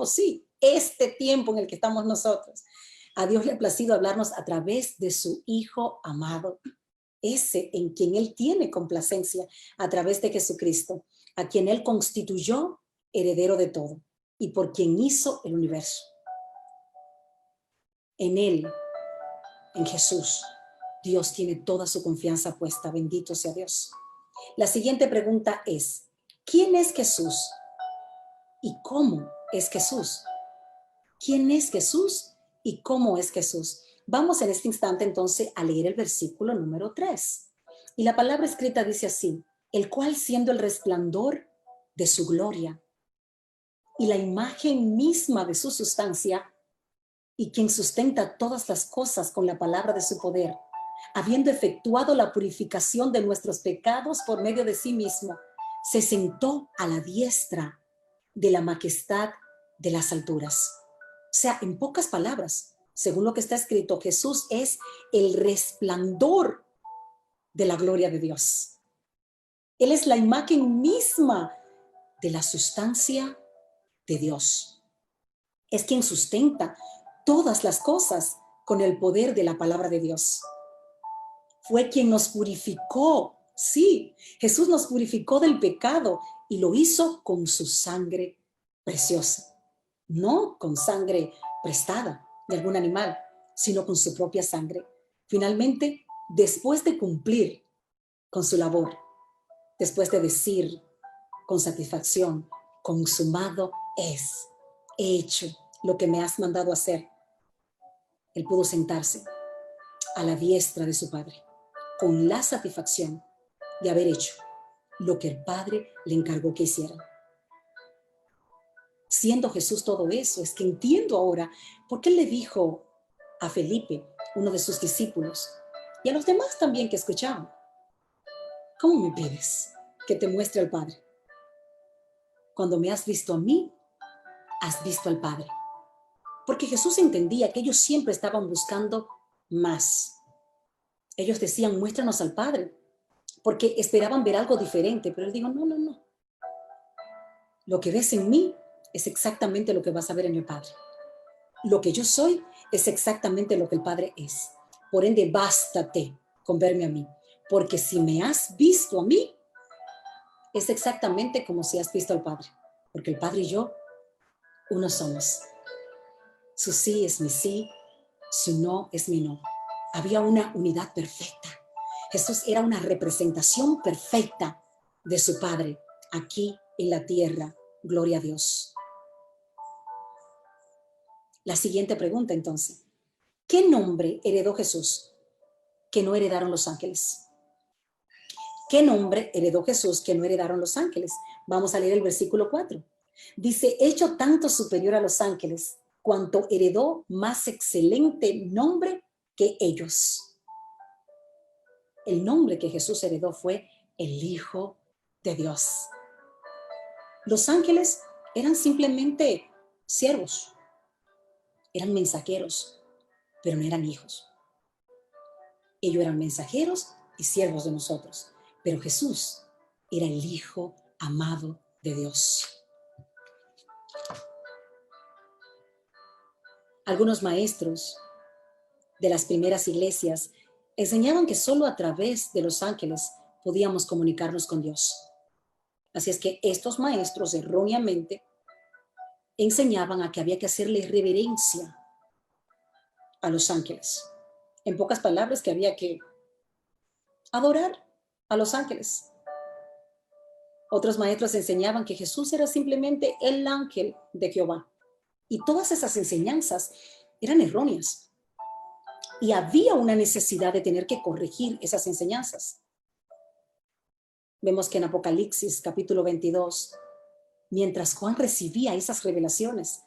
Speaker 1: sí, este tiempo en el que estamos nosotros, a Dios le ha placido hablarnos a través de su Hijo amado, ese en quien Él tiene complacencia, a través de Jesucristo, a quien Él constituyó heredero de todo y por quien hizo el universo. En Él, en Jesús, Dios tiene toda su confianza puesta. Bendito sea Dios. La siguiente pregunta es, ¿quién es Jesús? ¿Y cómo es Jesús? ¿Quién es Jesús? ¿Y cómo es Jesús? Vamos en este instante entonces a leer el versículo número 3. Y la palabra escrita dice así, el cual siendo el resplandor de su gloria y la imagen misma de su sustancia, y quien sustenta todas las cosas con la palabra de su poder, habiendo efectuado la purificación de nuestros pecados por medio de sí mismo, se sentó a la diestra de la majestad de las alturas. O sea, en pocas palabras, según lo que está escrito, Jesús es el resplandor de la gloria de Dios. Él es la imagen misma de la sustancia de Dios. Es quien sustenta todas las cosas con el poder de la palabra de Dios. Fue quien nos purificó. Sí, Jesús nos purificó del pecado y lo hizo con su sangre preciosa. No con sangre prestada de algún animal, sino con su propia sangre. Finalmente, después de cumplir con su labor, después de decir con satisfacción, consumado es, he hecho lo que me has mandado hacer, Él pudo sentarse a la diestra de su Padre con la satisfacción de haber hecho lo que el Padre le encargó que hiciera. Siendo Jesús todo eso, es que entiendo ahora por qué Él le dijo a Felipe, uno de sus discípulos, y a los demás también que escuchaban, ¿cómo me pides que te muestre al Padre? Cuando me has visto a mí, has visto al Padre. Porque Jesús entendía que ellos siempre estaban buscando más. Ellos decían, muéstranos al Padre, porque esperaban ver algo diferente, pero Él dijo, no, no, no. Lo que ves en mí es exactamente lo que vas a ver en el Padre. Lo que yo soy es exactamente lo que el Padre es. Por ende, bástate con verme a mí, porque si me has visto a mí, es exactamente como si has visto al Padre, porque el Padre y yo, uno somos. Su sí es mi sí, su no es mi no. Había una unidad perfecta. Jesús era una representación perfecta de su Padre aquí en la tierra. Gloria a Dios. La siguiente pregunta entonces. ¿Qué nombre heredó Jesús que no heredaron los ángeles? ¿Qué nombre heredó Jesús que no heredaron los ángeles? Vamos a leer el versículo 4. Dice, hecho tanto superior a los ángeles, cuanto heredó más excelente nombre que ellos. El nombre que Jesús heredó fue el Hijo de Dios. Los ángeles eran simplemente siervos, eran mensajeros, pero no eran hijos. Ellos eran mensajeros y siervos de nosotros, pero Jesús era el Hijo amado de Dios. Algunos maestros de las primeras iglesias enseñaban que solo a través de los ángeles podíamos comunicarnos con Dios. Así es que estos maestros erróneamente enseñaban a que había que hacerle reverencia a los ángeles. En pocas palabras, que había que adorar a los ángeles. Otros maestros enseñaban que Jesús era simplemente el ángel de Jehová. Y todas esas enseñanzas eran erróneas. Y había una necesidad de tener que corregir esas enseñanzas. Vemos que en Apocalipsis capítulo 22, mientras Juan recibía esas revelaciones,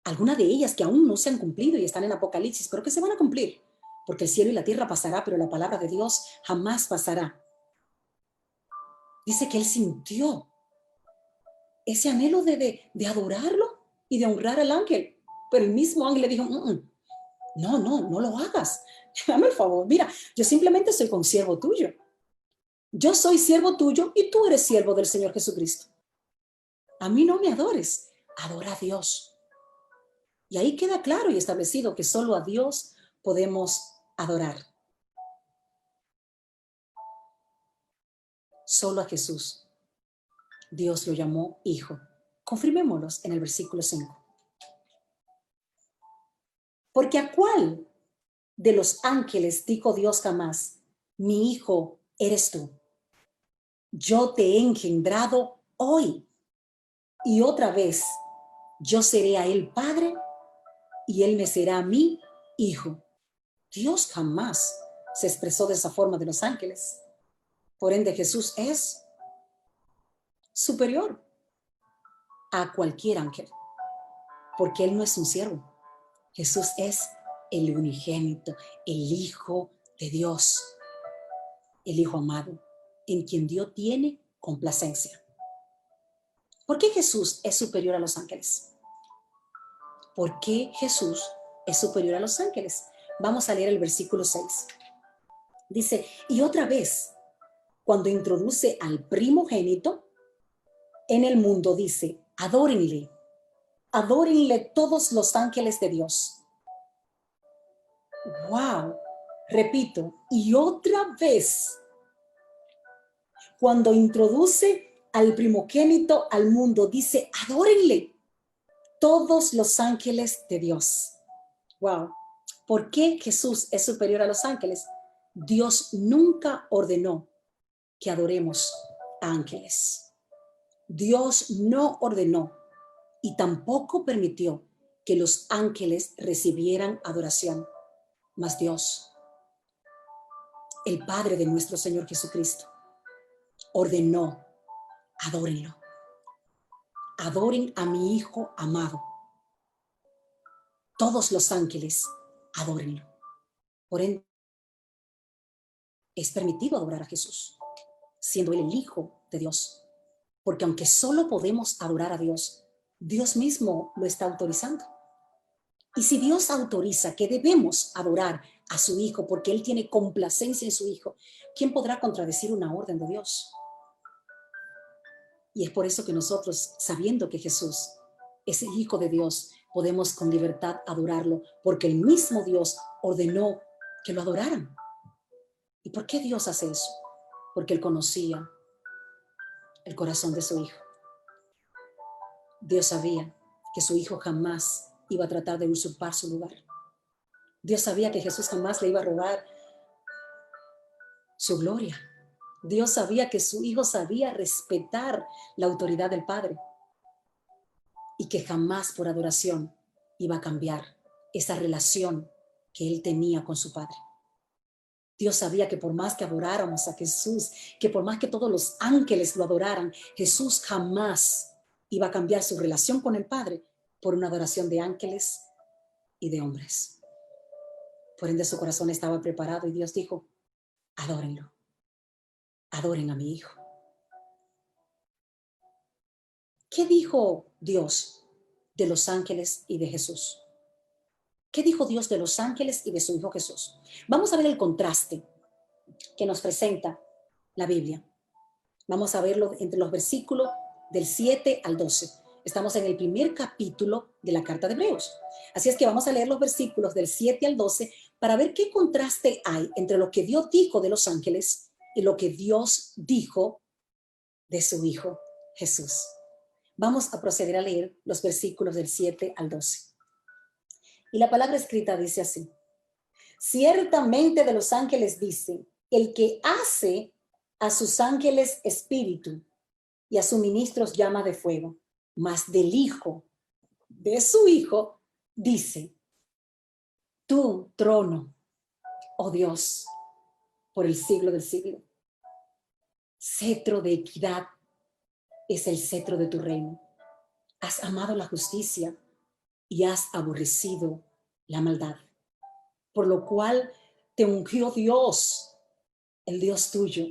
Speaker 1: algunas de ellas que aún no se han cumplido y están en Apocalipsis, pero que se van a cumplir, porque el cielo y la tierra pasará, pero la palabra de Dios jamás pasará. Dice que él sintió ese anhelo de adorarlo y de honrar al ángel, pero el mismo ángel le dijo, no lo hagas, dame el favor, mira, yo simplemente soy consiervo tuyo. Yo soy siervo tuyo y tú eres siervo del Señor Jesucristo. A mí no me adores, adora a Dios. Y ahí queda claro y establecido que solo a Dios podemos adorar. Solo a Jesús. Dios lo llamó hijo. Confirmémoslo en el versículo 5. Porque ¿a cuál de los ángeles dijo Dios jamás, mi hijo eres tú? Yo te he engendrado hoy. Y otra vez, yo seré a él padre y él me será a mí hijo. Dios jamás se expresó de esa forma de los ángeles. Por ende, Jesús es superior a cualquier ángel, porque él no es un siervo. Jesús es el unigénito, el Hijo de Dios, el Hijo amado, en quien Dios tiene complacencia. ¿Por qué Jesús es superior a los ángeles? ¿Por qué Jesús es superior a los ángeles? Vamos a leer el versículo 6. Dice, y otra vez, cuando introduce al primogénito en el mundo, dice, adórenle, adórenle todos los ángeles de Dios. ¡Wow! Repito, y otra vez, cuando introduce al primogénito al mundo, dice, adórenle todos los ángeles de Dios. ¡Wow! ¿Por qué Jesús es superior a los ángeles? Dios nunca ordenó que adoremos a ángeles. Dios no ordenó y tampoco permitió que los ángeles recibieran adoración. Mas Dios, el Padre de nuestro Señor Jesucristo, ordenó, adórenlo. Adoren a mi Hijo amado. Todos los ángeles, adórenlo. Por ende, es permitido adorar a Jesús, siendo Él el Hijo de Dios. Porque aunque solo podemos adorar a Dios, Dios mismo lo está autorizando. Y si Dios autoriza que debemos adorar a su Hijo porque Él tiene complacencia en su Hijo, ¿quién podrá contradecir una orden de Dios? Y es por eso que nosotros, sabiendo que Jesús es el Hijo de Dios, podemos con libertad adorarlo, porque el mismo Dios ordenó que lo adoraran. ¿Y por qué Dios hace eso? Porque Él conocía el corazón de su Hijo. Dios sabía que su Hijo jamás iba a tratar de usurpar su lugar. Dios sabía que Jesús jamás le iba a robar su gloria. Dios sabía que su Hijo sabía respetar la autoridad del Padre y que jamás por adoración iba a cambiar esa relación que Él tenía con su Padre. Dios sabía que por más que adoráramos a Jesús, que por más que todos los ángeles lo adoraran, Jesús jamás iba a cambiar su relación con el Padre por una adoración de ángeles y de hombres. Por ende, su corazón estaba preparado y Dios dijo, adórenlo, adoren a mi Hijo. ¿Qué dijo Dios de los ángeles y de Jesús? ¿Qué dijo Dios de los ángeles y de su Hijo Jesús? Vamos a ver el contraste que nos presenta la Biblia. Vamos a verlo entre los versículos del 7 al 12. Estamos en el primer capítulo de la carta de Hebreos. Así es que vamos a leer los versículos del 7 al 12 para ver qué contraste hay entre lo que Dios dijo de los ángeles y lo que Dios dijo de su Hijo Jesús. Vamos a proceder a leer los versículos del 7 al 12. Y la palabra escrita dice así: ciertamente de los ángeles dice, el que hace a sus ángeles espíritu y a sus ministros llama de fuego, mas del Hijo, de su Hijo, dice, tu trono, oh Dios, por el siglo del siglo. Cetro de equidad es el cetro de tu reino. Has amado la justicia y has aborrecido la maldad, por lo cual te ungió Dios, el Dios tuyo,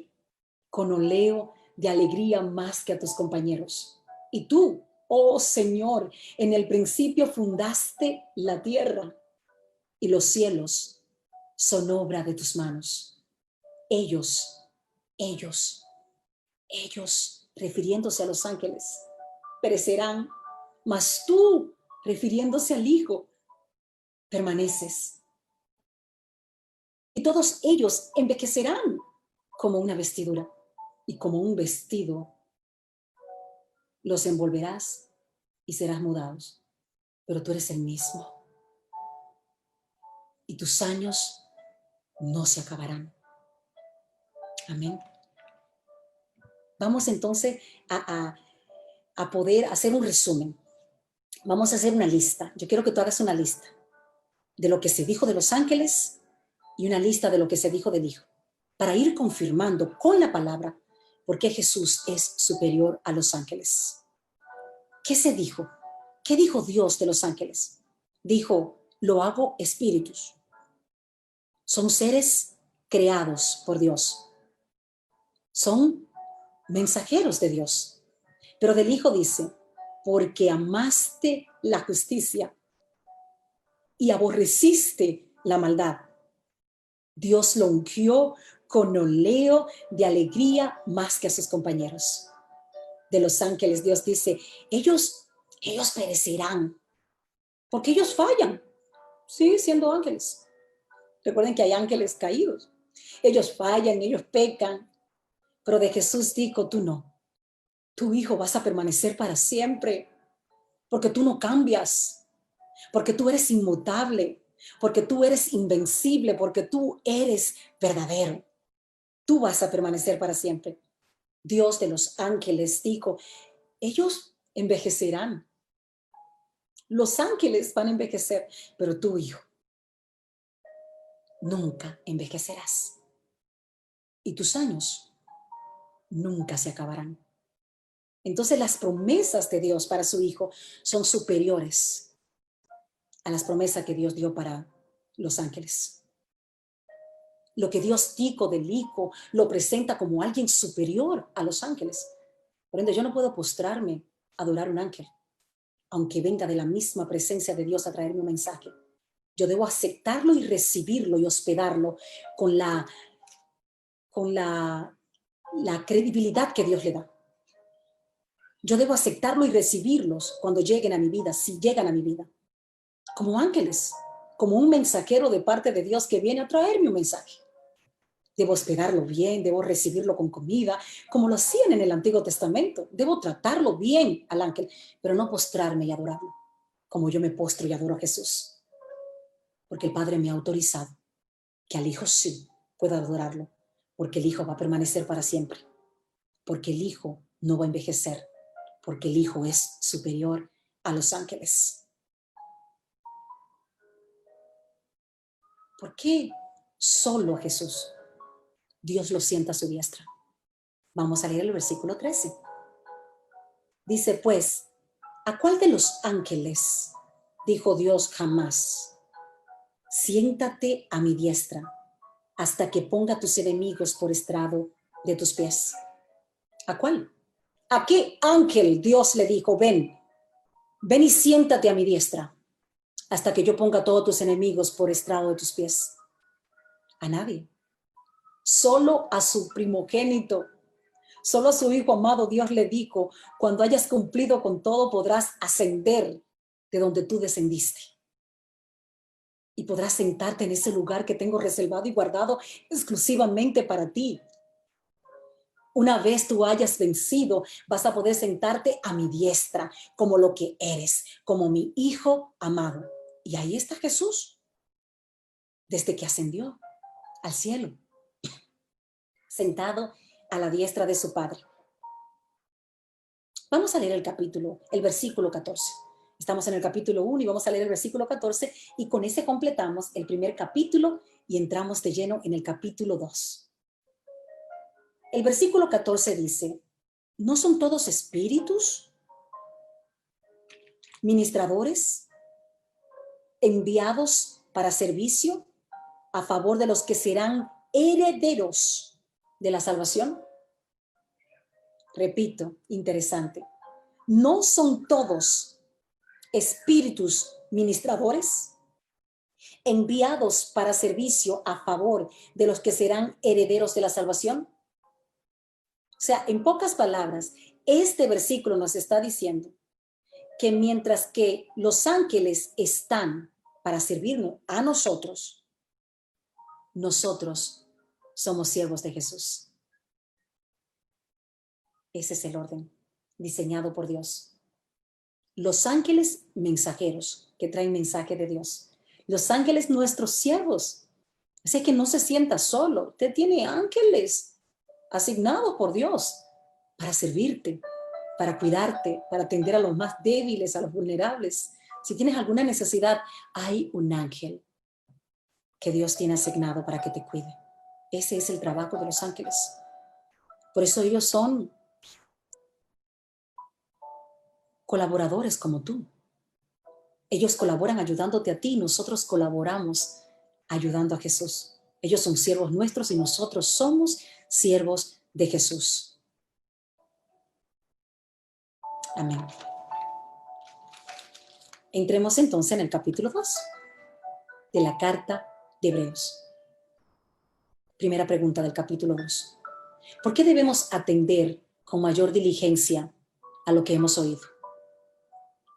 Speaker 1: con oleo de alegría más que a tus compañeros. Y tú, oh Señor, en el principio fundaste la tierra y los cielos son obra de tus manos. Ellos, refiriéndose a los ángeles, perecerán, mas tú, refiriéndose al Hijo, permaneces. Y todos ellos envejecerán como una vestidura, y como un vestido los envolverás y serás mudados. Pero tú eres el mismo, y tus años no se acabarán. Amén. Vamos entonces a poder hacer un resumen. Vamos a hacer una lista. Yo quiero que tú hagas una lista de lo que se dijo de los ángeles y una lista de lo que se dijo del Hijo, para ir confirmando con la palabra por qué Jesús es superior a los ángeles. ¿Qué se dijo? ¿Qué dijo Dios de los ángeles? Dijo, lo hago espíritus. Son seres creados por Dios. Son mensajeros de Dios. Pero del Hijo dice, porque amaste la justicia y aborreciste la maldad, Dios lo ungió con oleo de alegría más que a sus compañeros. De los ángeles, Dios dice, ellos perecerán, porque ellos fallan, sí, siendo ángeles. Recuerden que hay ángeles caídos. Ellos fallan, ellos pecan, pero de Jesús dijo, tú no. Tu Hijo vas a permanecer para siempre, porque tú no cambias, porque tú eres inmutable, porque tú eres invencible, porque tú eres verdadero. Tú vas a permanecer para siempre. Dios de los ángeles dijo, ellos envejecerán. Los ángeles van a envejecer, pero tú, Hijo, nunca envejecerás. Y tus años nunca se acabarán. Entonces las promesas de Dios para su Hijo son superiores a las promesas que Dios dio para los ángeles. Lo que Dios dijo del Hijo lo presenta como alguien superior a los ángeles. Por ende, yo no puedo postrarme a adorar un ángel, aunque venga de la misma presencia de Dios a traerme un mensaje. Yo debo aceptarlo y recibirlo y hospedarlo con la credibilidad que Dios le da. Yo debo aceptarlo y recibirlos cuando lleguen a mi vida, si llegan a mi vida, como ángeles, como un mensajero de parte de Dios que viene a traerme un mensaje. Debo hospedarlo bien, debo recibirlo con comida, como lo hacían en el Antiguo Testamento. Debo tratarlo bien al ángel, pero no postrarme y adorarlo, como yo me postro y adoro a Jesús. Porque el Padre me ha autorizado que al Hijo sí pueda adorarlo, porque el Hijo va a permanecer para siempre, porque el Hijo no va a envejecer, porque el Hijo es superior a los ángeles. ¿Por qué solo a Jesús? Dios lo sienta a su diestra. Vamos a leer el versículo 13. Dice, pues, ¿a cuál de los ángeles dijo Dios jamás? Siéntate a mi diestra hasta que ponga tus enemigos por estrado de tus pies. ¿A cuál? ¿A qué ángel Dios le dijo, ven y siéntate a mi diestra hasta que yo ponga todos tus enemigos por estrado de tus pies? A nadie. Solo a su primogénito, solo a su hijo amado Dios le dijo, cuando hayas cumplido con todo podrás ascender de donde tú descendiste. Y podrás sentarte en ese lugar que tengo reservado y guardado exclusivamente para ti. Una vez tú hayas vencido, vas a poder sentarte a mi diestra como lo que eres, como mi hijo amado. Y ahí está Jesús, desde que ascendió al cielo, sentado a la diestra de su Padre. Vamos a leer el versículo 14. Estamos en el capítulo 1 y vamos a leer el versículo 14 y con ese completamos el primer capítulo y entramos de lleno en el capítulo 2. El versículo 14 dice, ¿no son todos espíritus, ministradores, enviados para servicio a favor de los que serán herederos de la salvación? Repito, interesante. ¿No son todos espíritus ministradores enviados para servicio a favor de los que serán herederos de la salvación? O sea, en pocas palabras, este versículo nos está diciendo que mientras que los ángeles están para servirnos a nosotros, nosotros somos siervos de Jesús. Ese es el orden diseñado por Dios. Los ángeles mensajeros que traen mensaje de Dios. Los ángeles nuestros siervos. Así que no se sienta solo. Usted tiene ángeles asignados por Dios para servirte, para cuidarte, para atender a los más débiles, a los vulnerables. Si tienes alguna necesidad, hay un ángel que Dios tiene asignado para que te cuide. Ese es el trabajo de los ángeles. Por eso ellos son colaboradores como tú. Ellos colaboran ayudándote a ti, nosotros colaboramos ayudando a Jesús. Ellos son siervos nuestros y nosotros somos siervos de Jesús. Amén. Entremos entonces en el capítulo 2 de la carta de Hebreos. Primera pregunta del capítulo 2. ¿Por qué debemos atender con mayor diligencia a lo que hemos oído?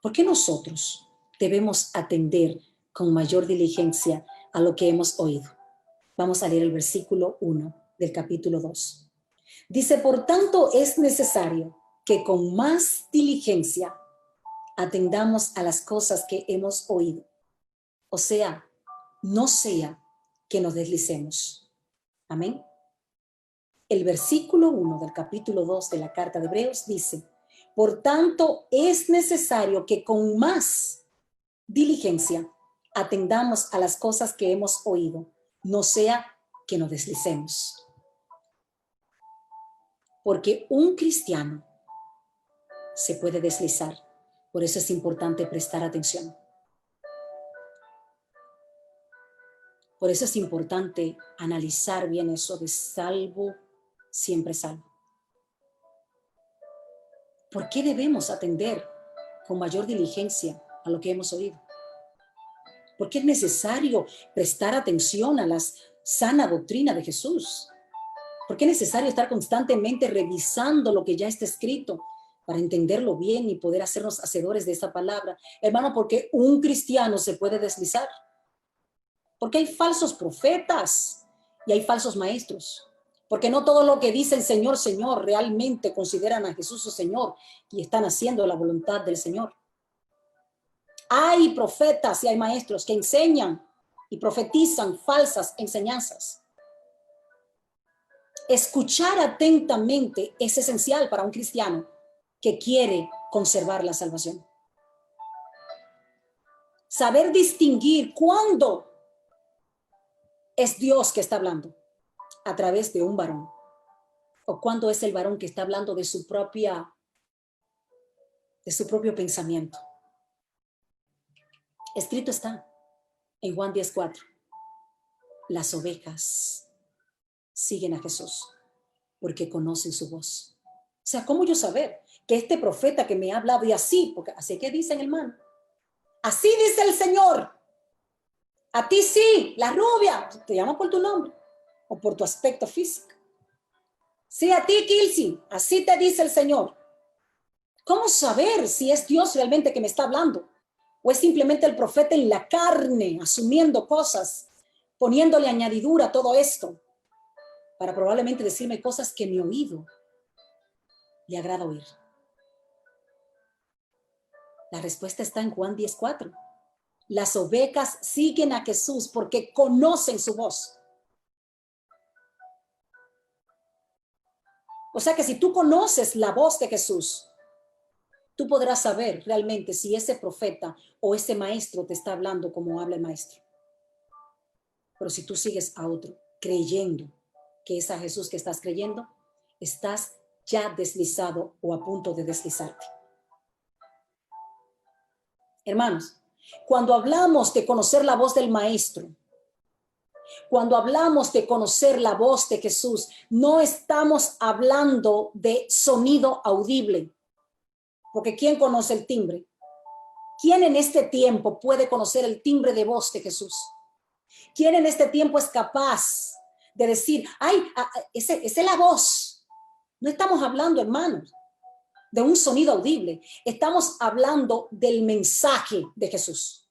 Speaker 1: ¿Por qué nosotros debemos atender con mayor diligencia a lo que hemos oído? Vamos a leer el versículo 1 del capítulo 2. Dice, por tanto es necesario que con más diligencia atendamos a las cosas que hemos oído. O sea, no sea que nos deslicemos. Amén. El versículo 1 del capítulo 2 de la carta de Hebreos dice, por tanto es necesario que con más diligencia atendamos a las cosas que hemos oído, no sea que nos deslicemos. Porque un cristiano se puede deslizar. Por eso es importante prestar atención. Por eso es importante analizar bien eso de salvo, siempre salvo. ¿Por qué debemos atender con mayor diligencia a lo que hemos oído? ¿Por qué es necesario prestar atención a la sana doctrina de Jesús? ¿Por qué es necesario estar constantemente revisando lo que ya está escrito para entenderlo bien y poder hacernos hacedores de esa palabra? Hermano, porque un cristiano se puede deslizar. Porque hay falsos profetas y hay falsos maestros. Porque no todo lo que dicen Señor, Señor, realmente consideran a Jesús su Señor y están haciendo la voluntad del Señor. Hay profetas y hay maestros que enseñan y profetizan falsas enseñanzas. Escuchar atentamente es esencial para un cristiano que quiere conservar la salvación. Saber distinguir cuándo es Dios que está hablando a través de un varón? ¿O cuándo es el varón que está hablando de su propio pensamiento? Escrito está en Juan 10:4. Las ovejas siguen a Jesús porque conocen su voz. O sea, ¿cómo yo saber que este profeta que me ha hablado y así? Porque así que dicen, hermano. Así dice el Señor. A ti sí, la rubia, te llama por tu nombre o por tu aspecto físico. Sí, a ti, Kilsi, así te dice el Señor. ¿Cómo saber si es Dios realmente que me está hablando? ¿O es simplemente el profeta en la carne, asumiendo cosas, poniéndole añadidura a todo esto, para probablemente decirme cosas que mi oído le agrada oír? La respuesta está en Juan 10:4. Las ovejas siguen a Jesús porque conocen su voz. O sea que si tú conoces la voz de Jesús, tú podrás saber realmente si ese profeta o ese maestro te está hablando como habla el maestro. Pero si tú sigues a otro creyendo que es a Jesús que estás creyendo, estás ya deslizado o a punto de deslizarte. Hermanos, cuando hablamos de conocer la voz del maestro, cuando hablamos de conocer la voz de Jesús, no estamos hablando de sonido audible. Porque ¿quién conoce el timbre? ¿Quién en este tiempo puede conocer el timbre de voz de Jesús? ¿Quién en este tiempo es capaz de decir, ay, esa es la voz? No estamos hablando, hermanos, de un sonido audible. Estamos hablando del mensaje de Jesús.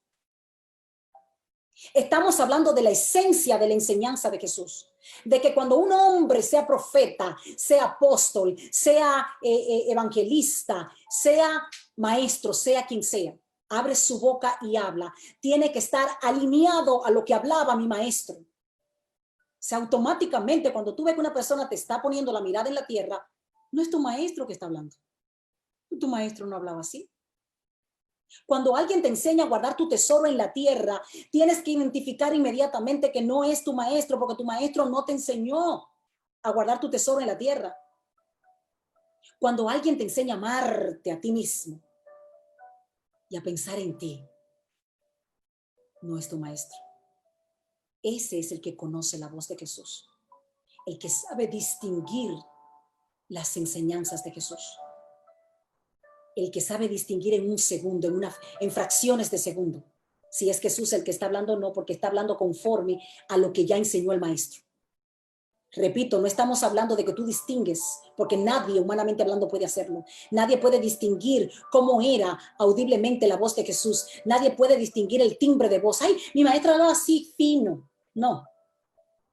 Speaker 1: Estamos hablando de la esencia de la enseñanza de Jesús. De que cuando un hombre sea profeta, sea apóstol, sea evangelista, sea maestro, sea quien sea, abre su boca y habla, tiene que estar alineado a lo que hablaba mi maestro. O sea, automáticamente cuando tú ves que una persona te está poniendo la mirada en la tierra, no es tu maestro que está hablando. Tu maestro no hablaba así. Cuando alguien te enseña a guardar tu tesoro en la tierra, tienes que identificar inmediatamente que no es tu maestro, porque tu maestro no te enseñó a guardar tu tesoro en la tierra. Cuando alguien te enseña a amarte a ti mismo y a pensar en ti, no es tu maestro. Ese es el que conoce la voz de Jesús, el que sabe distinguir las enseñanzas de Jesús, el que sabe distinguir en un segundo, en fracciones de segundo, si es Jesús el que está hablando o no, porque está hablando conforme a lo que ya enseñó el maestro. Repito, no estamos hablando de que tú distingues, porque nadie humanamente hablando puede hacerlo. Nadie puede distinguir cómo era audiblemente la voz de Jesús. Nadie puede distinguir el timbre de voz. Ay, mi maestra hablaba así fino. No,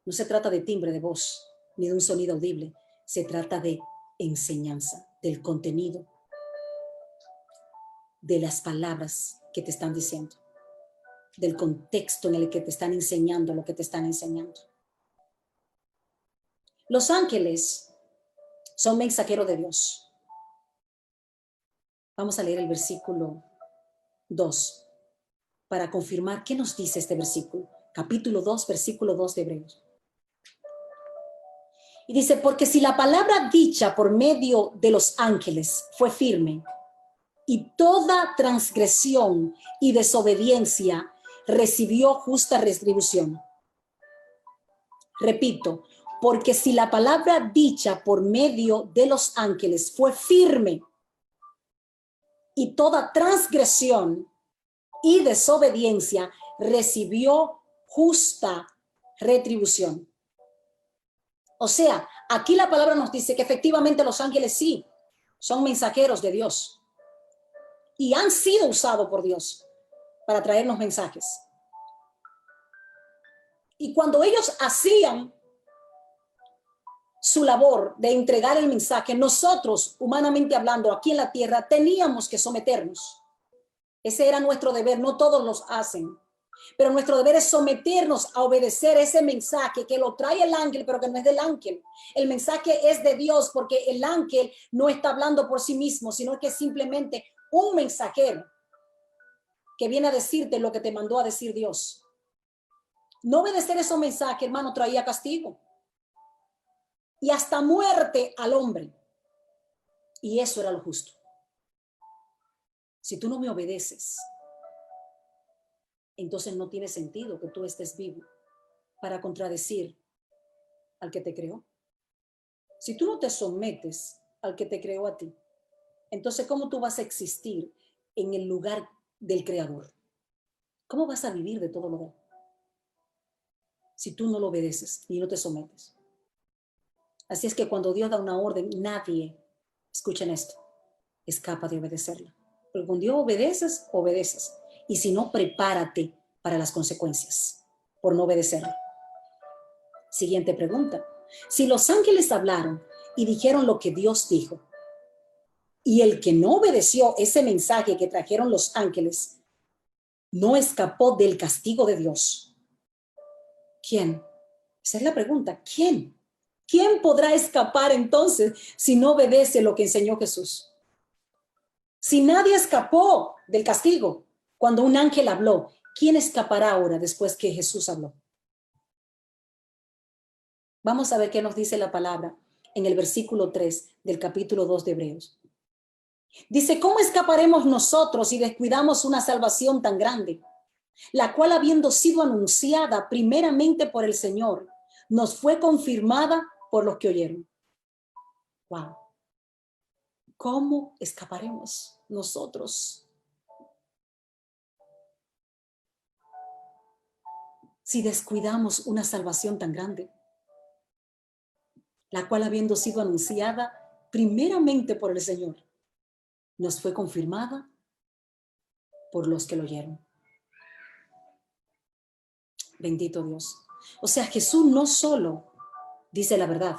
Speaker 1: no se trata de timbre de voz, ni de un sonido audible. Se trata de enseñanza, del contenido, de las palabras que te están diciendo, del contexto en el que te están enseñando lo que te están enseñando. Los ángeles son mensajeros de Dios. Vamos a leer el versículo 2 para confirmar qué nos dice este versículo. Capítulo 2, versículo 2 de Hebreos. Y dice, porque si la palabra dicha por medio de los ángeles fue firme, y toda transgresión y desobediencia recibió justa retribución. Repito, porque si la palabra dicha por medio de los ángeles fue firme y toda transgresión y desobediencia recibió justa retribución. O sea, aquí la palabra nos dice que efectivamente los ángeles sí son mensajeros de Dios y han sido usados por Dios para traernos mensajes. Y cuando ellos hacían su labor de entregar el mensaje, nosotros, humanamente hablando, aquí en la tierra, teníamos que someternos. Ese era nuestro deber, no todos los hacen. Pero nuestro deber es someternos a obedecer ese mensaje que lo trae el ángel, pero que no es del ángel. El mensaje es de Dios, porque el ángel no está hablando por sí mismo, sino que es simplemente un mensajero que viene a decirte lo que te mandó a decir Dios. No obedecer esos mensajes, hermano, traía castigo. y hasta muerte al hombre. Y eso era lo justo. Si tú no me obedeces, entonces no tiene sentido que tú estés vivo para contradecir al que te creó. Si tú no te sometes al que te creó a ti, entonces ¿cómo tú vas a existir en el lugar del creador? ¿Cómo vas a vivir de todo lo de él? Si tú no lo obedeces y no te sometes. Así es que cuando Dios da una orden, nadie, escuchen esto, escapa de obedecerla. Porque cuando Dios obedeces, obedeces. Y si no, prepárate para las consecuencias por no obedecerla. Siguiente pregunta. Si los ángeles hablaron y dijeron lo que Dios dijo, y el que no obedeció ese mensaje que trajeron los ángeles, no escapó del castigo de Dios, ¿quién? Esa es la pregunta. ¿Quién? ¿Quién podrá escapar entonces si no obedece lo que enseñó Jesús? Si nadie escapó del castigo cuando un ángel habló, ¿quién escapará ahora después que Jesús habló? Vamos a ver qué nos dice la palabra en el versículo 3 del capítulo 2 de Hebreos. Dice, ¿cómo escaparemos nosotros si descuidamos una salvación tan grande, la cual habiendo sido anunciada primeramente por el Señor, nos fue confirmada por los que oyeron? Wow. ¿Cómo escaparemos nosotros si descuidamos una salvación tan grande, la cual habiendo sido anunciada primeramente por el Señor, nos fue confirmada por los que lo oyeron? Bendito Dios. O sea, Jesús no solo dice la verdad.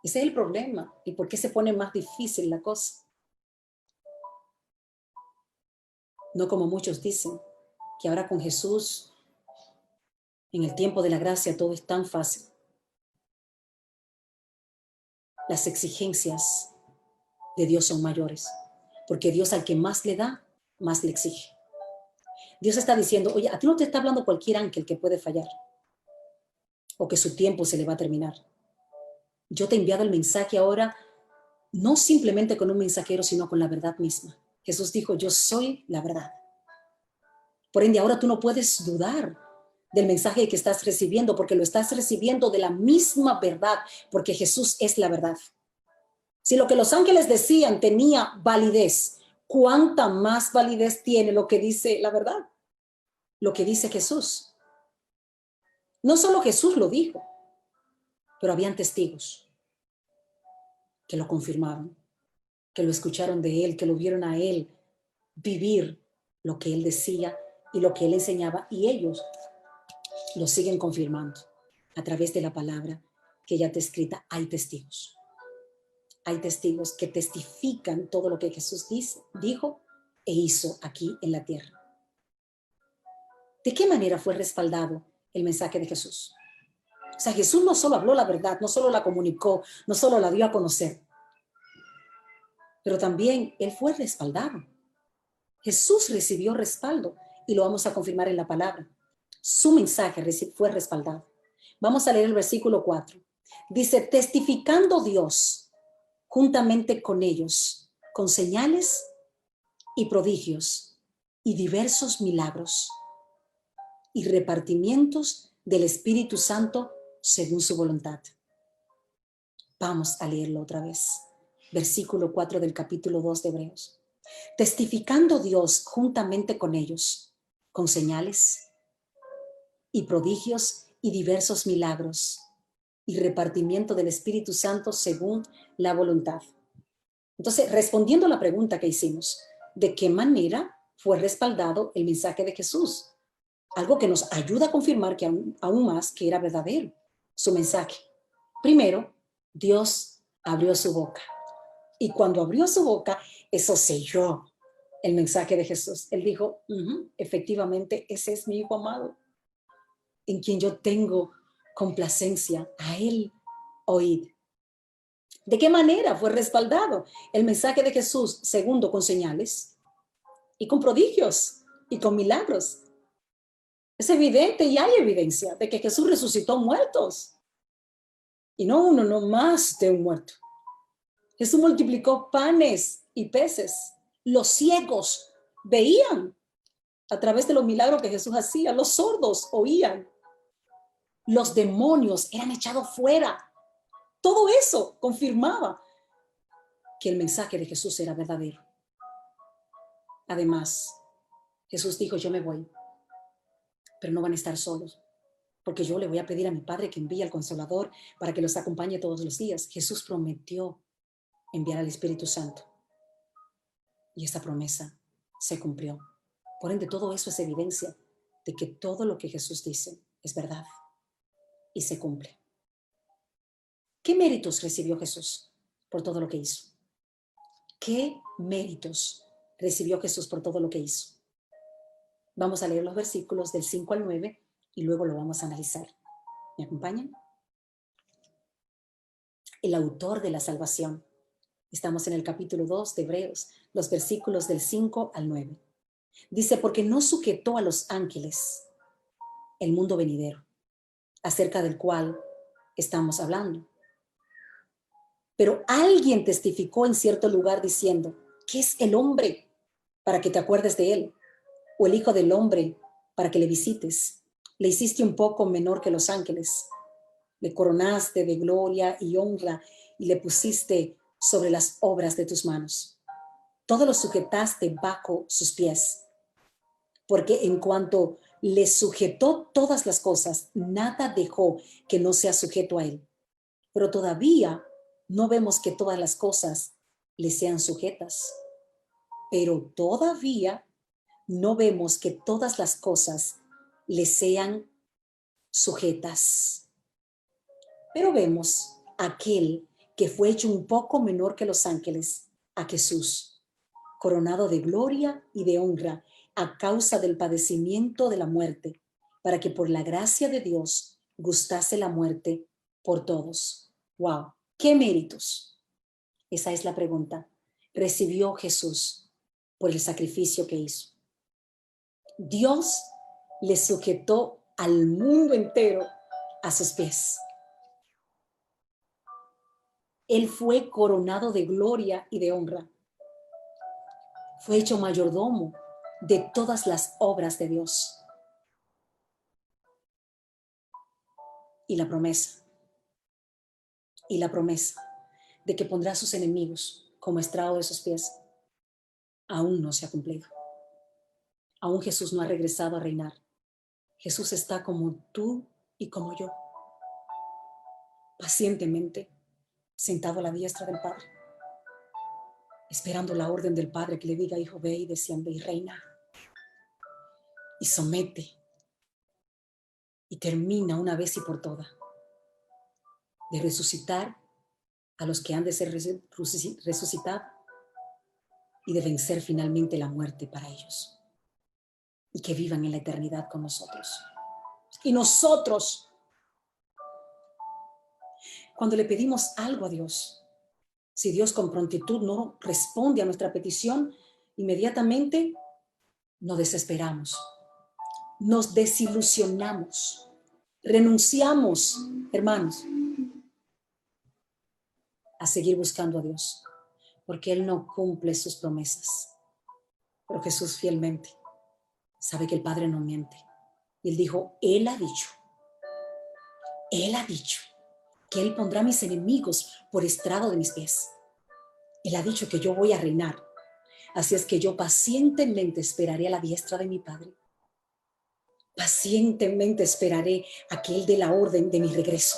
Speaker 1: Ese es el problema. ¿Y por qué se pone más difícil la cosa? No como muchos dicen, que ahora con Jesús, en el tiempo de la gracia, todo es tan fácil. Las exigencias de Dios son mayores, porque Dios al que más le da, más le exige. Dios está diciendo, oye, a ti no te está hablando cualquier ángel que puede fallar o que su tiempo se le va a terminar. Yo te he enviado el mensaje ahora, no simplemente con un mensajero, sino con la verdad misma. Jesús dijo, yo soy la verdad. Por ende, ahora tú no puedes dudar del mensaje que estás recibiendo, porque lo estás recibiendo de la misma verdad, porque Jesús es la verdad. Si lo que los ángeles decían tenía validez, ¿cuánta más validez tiene lo que dice la verdad? Lo que dice Jesús. No solo Jesús lo dijo, pero habían testigos que lo confirmaron, que lo escucharon de él, que lo vieron a él vivir lo que él decía y lo que él enseñaba, y ellos lo siguen confirmando a través de la palabra que ya está escrita. Hay testigos. Hay testigos que testifican todo lo que Jesús dijo e hizo aquí en la tierra. ¿De qué manera fue respaldado el mensaje de Jesús? O sea, Jesús no solo habló la verdad, no solo la comunicó, no solo la dio a conocer, pero también él fue respaldado. Jesús recibió respaldo y lo vamos a confirmar en la palabra. Su mensaje fue respaldado. Vamos a leer el versículo 4. Dice, testificando Dios juntamente con ellos, con señales y prodigios y diversos milagros y repartimientos del Espíritu Santo según su voluntad. Vamos a leerlo otra vez. Versículo 4 del capítulo 2 de Hebreos. Testificando Dios juntamente con ellos, con señales y prodigios y diversos milagros y repartimiento del Espíritu Santo según la voluntad. Entonces, respondiendo a la pregunta que hicimos, ¿de qué manera fue respaldado el mensaje de Jesús? Algo que nos ayuda a confirmar que aún más que era verdadero su mensaje. Primero, Dios abrió su boca. Y cuando abrió su boca, eso selló el mensaje de Jesús. Él dijo, efectivamente, ese es mi hijo amado, en quien yo tengo complacencia. A él oíd. ¿De qué manera fue respaldado el mensaje de Jesús? Segundo, con señales y con prodigios y con milagros. Es evidente y hay evidencia de que Jesús resucitó muertos. Y no uno, no más de un muerto. Jesús multiplicó panes y peces. Los ciegos veían a través de los milagros que Jesús hacía. Los sordos oían. Los demonios eran echados fuera. Todo eso confirmaba que el mensaje de Jesús era verdadero. Además, Jesús dijo, yo me voy, pero no van a estar solos, porque yo le voy a pedir a mi Padre que envíe al Consolador para que los acompañe todos los días. Jesús prometió enviar al Espíritu Santo y esta promesa se cumplió. Por ende, todo eso es evidencia de que todo lo que Jesús dice es verdad y se cumple. ¿Qué méritos recibió Jesús por todo lo que hizo? ¿Qué méritos recibió Jesús por todo lo que hizo? Vamos a leer los versículos del 5 al 9 y luego lo vamos a analizar. ¿Me acompañan? El autor de la salvación. Estamos en el capítulo 2 de Hebreos, los versículos del 5 al 9. Dice, porque no sujetó a los ángeles el mundo venidero, acerca del cual estamos hablando. Pero alguien testificó en cierto lugar diciendo, ¿qué es el hombre para que te acuerdes de él? ¿O el hijo del hombre para que le visites? Le hiciste un poco menor que los ángeles. Le coronaste de gloria y honra y le pusiste sobre las obras de tus manos. Todo lo sujetaste bajo sus pies. Porque en cuanto le sujetó todas las cosas, nada dejó que no sea sujeto a él. Pero todavía no vemos que todas las cosas le sean sujetas. Pero todavía no vemos que todas las cosas le sean sujetas. Pero vemos a aquel que fue hecho un poco menor que los ángeles, a Jesús, coronado de gloria y de honra a causa del padecimiento de la muerte, para que por la gracia de Dios gustase la muerte por todos. ¡Wow! ¿Qué méritos? Esa es la pregunta. Recibió Jesús por el sacrificio que hizo. Dios le sujetó al mundo entero a sus pies. Él fue coronado de gloria y de honra. Fue hecho mayordomo de todas las obras de Dios. Y la promesa de que pondrá a sus enemigos como estrado de sus pies, aún no se ha cumplido. Aún Jesús no ha regresado a reinar. Jesús está como tú y como yo, pacientemente sentado a la diestra del Padre, esperando la orden del Padre que le diga, hijo, ve y desciende y reina. Y somete. Y termina una vez y por todas de resucitar a los que han de ser resucitados y de vencer finalmente la muerte para ellos. Y que vivan en la eternidad con nosotros. Y nosotros, cuando le pedimos algo a Dios, si Dios con prontitud no responde a nuestra petición, inmediatamente nos desesperamos, nos desilusionamos, renunciamos, hermanos, a seguir buscando a Dios, porque Él no cumple sus promesas. Pero Jesús fielmente sabe que el Padre no miente. Y Él dijo, Él ha dicho que Él pondrá a mis enemigos por estrado de mis pies. Él ha dicho que yo voy a reinar. Así es que yo pacientemente esperaré a la diestra de mi Padre. Pacientemente esperaré a que Él dé la orden de mi regreso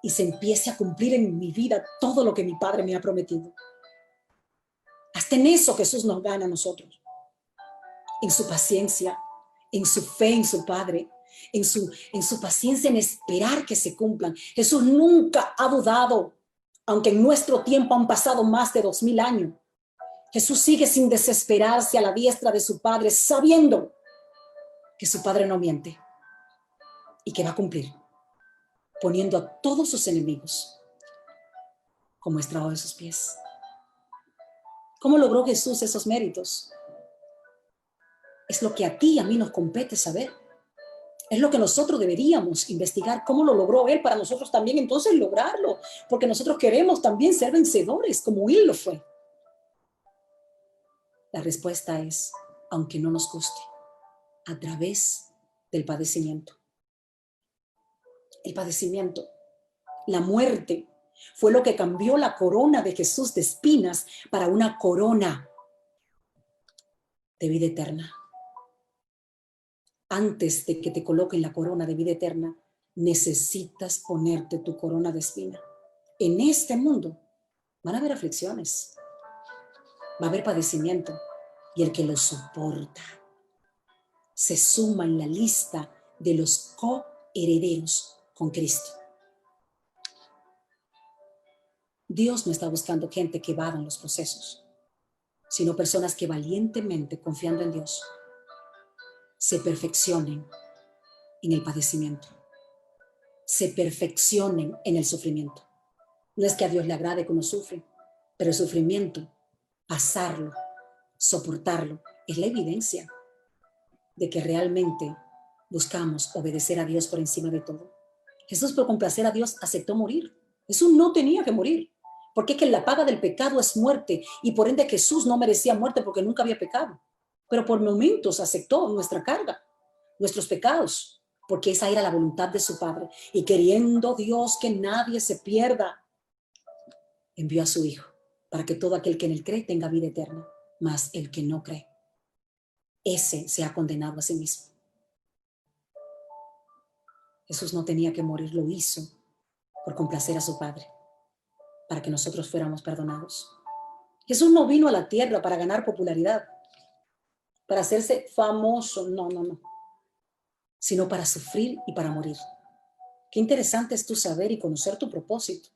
Speaker 1: y se empiece a cumplir en mi vida todo lo que mi Padre me ha prometido. Hasta en eso Jesús nos gana a nosotros. En su paciencia, en su fe en su Padre, en su paciencia en esperar que se cumplan. Jesús nunca ha dudado, aunque en nuestro tiempo han pasado más de 2000 años. Jesús sigue sin desesperarse a la diestra de su Padre, sabiendo que su Padre no miente y que va a cumplir, poniendo a todos sus enemigos como estrado de sus pies. ¿Cómo logró Jesús esos méritos? Es lo que a ti y a mí nos compete saber. Es lo que nosotros deberíamos investigar, cómo lo logró Él para nosotros también entonces lograrlo, porque nosotros queremos también ser vencedores como Él lo fue. La respuesta es, aunque no nos guste, a través del padecimiento. El padecimiento, la muerte, fue lo que cambió la corona de Jesús de espinas para una corona de vida eterna. Antes de que te coloquen la corona de vida eterna, necesitas ponerte tu corona de espina. En este mundo van a haber aflicciones, va a haber padecimiento, y el que lo soporta se suma en la lista de los coherederos con Cristo. Dios no está buscando gente que evada los procesos, sino personas que valientemente, confiando en Dios, se perfeccionen en el padecimiento, se perfeccionen en el sufrimiento. No es que a Dios le agrade que uno sufre, pero el sufrimiento, pasarlo, soportarlo, es la evidencia de que realmente buscamos obedecer a Dios por encima de todo. Jesús, por complacer a Dios, aceptó morir. Jesús no tenía que morir, porque es que la paga del pecado es muerte, y por ende Jesús no merecía muerte porque nunca había pecado. Pero por momentos aceptó nuestra carga, nuestros pecados, porque esa era la voluntad de su Padre. Y queriendo Dios que nadie se pierda, envió a su Hijo, para que todo aquel que en él cree tenga vida eterna, mas el que no cree, ese se ha condenado a sí mismo. Jesús no tenía que morir, lo hizo por complacer a su Padre, para que nosotros fuéramos perdonados. Jesús no vino a la tierra para ganar popularidad, para hacerse famoso, no, sino para sufrir y para morir. Qué interesante es tu saber y conocer tu propósito.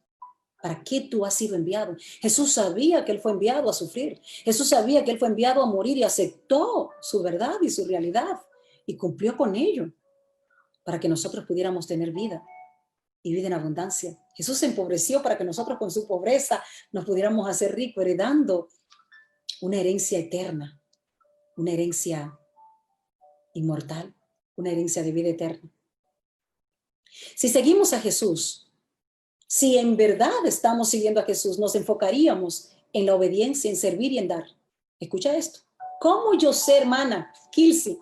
Speaker 1: ¿Para qué tú has sido enviado? Jesús sabía que Él fue enviado a sufrir. Jesús sabía que Él fue enviado a morir y aceptó su verdad y su realidad y cumplió con ello para que nosotros pudiéramos tener vida y vida en abundancia. Jesús se empobreció para que nosotros con su pobreza nos pudiéramos hacer ricos, heredando una herencia eterna, una herencia inmortal, una herencia de vida eterna. Si seguimos a Jesús, si en verdad estamos siguiendo a Jesús, nos enfocaríamos en la obediencia, en servir y en dar. Escucha esto. ¿Cómo yo sé, hermana Kilsi,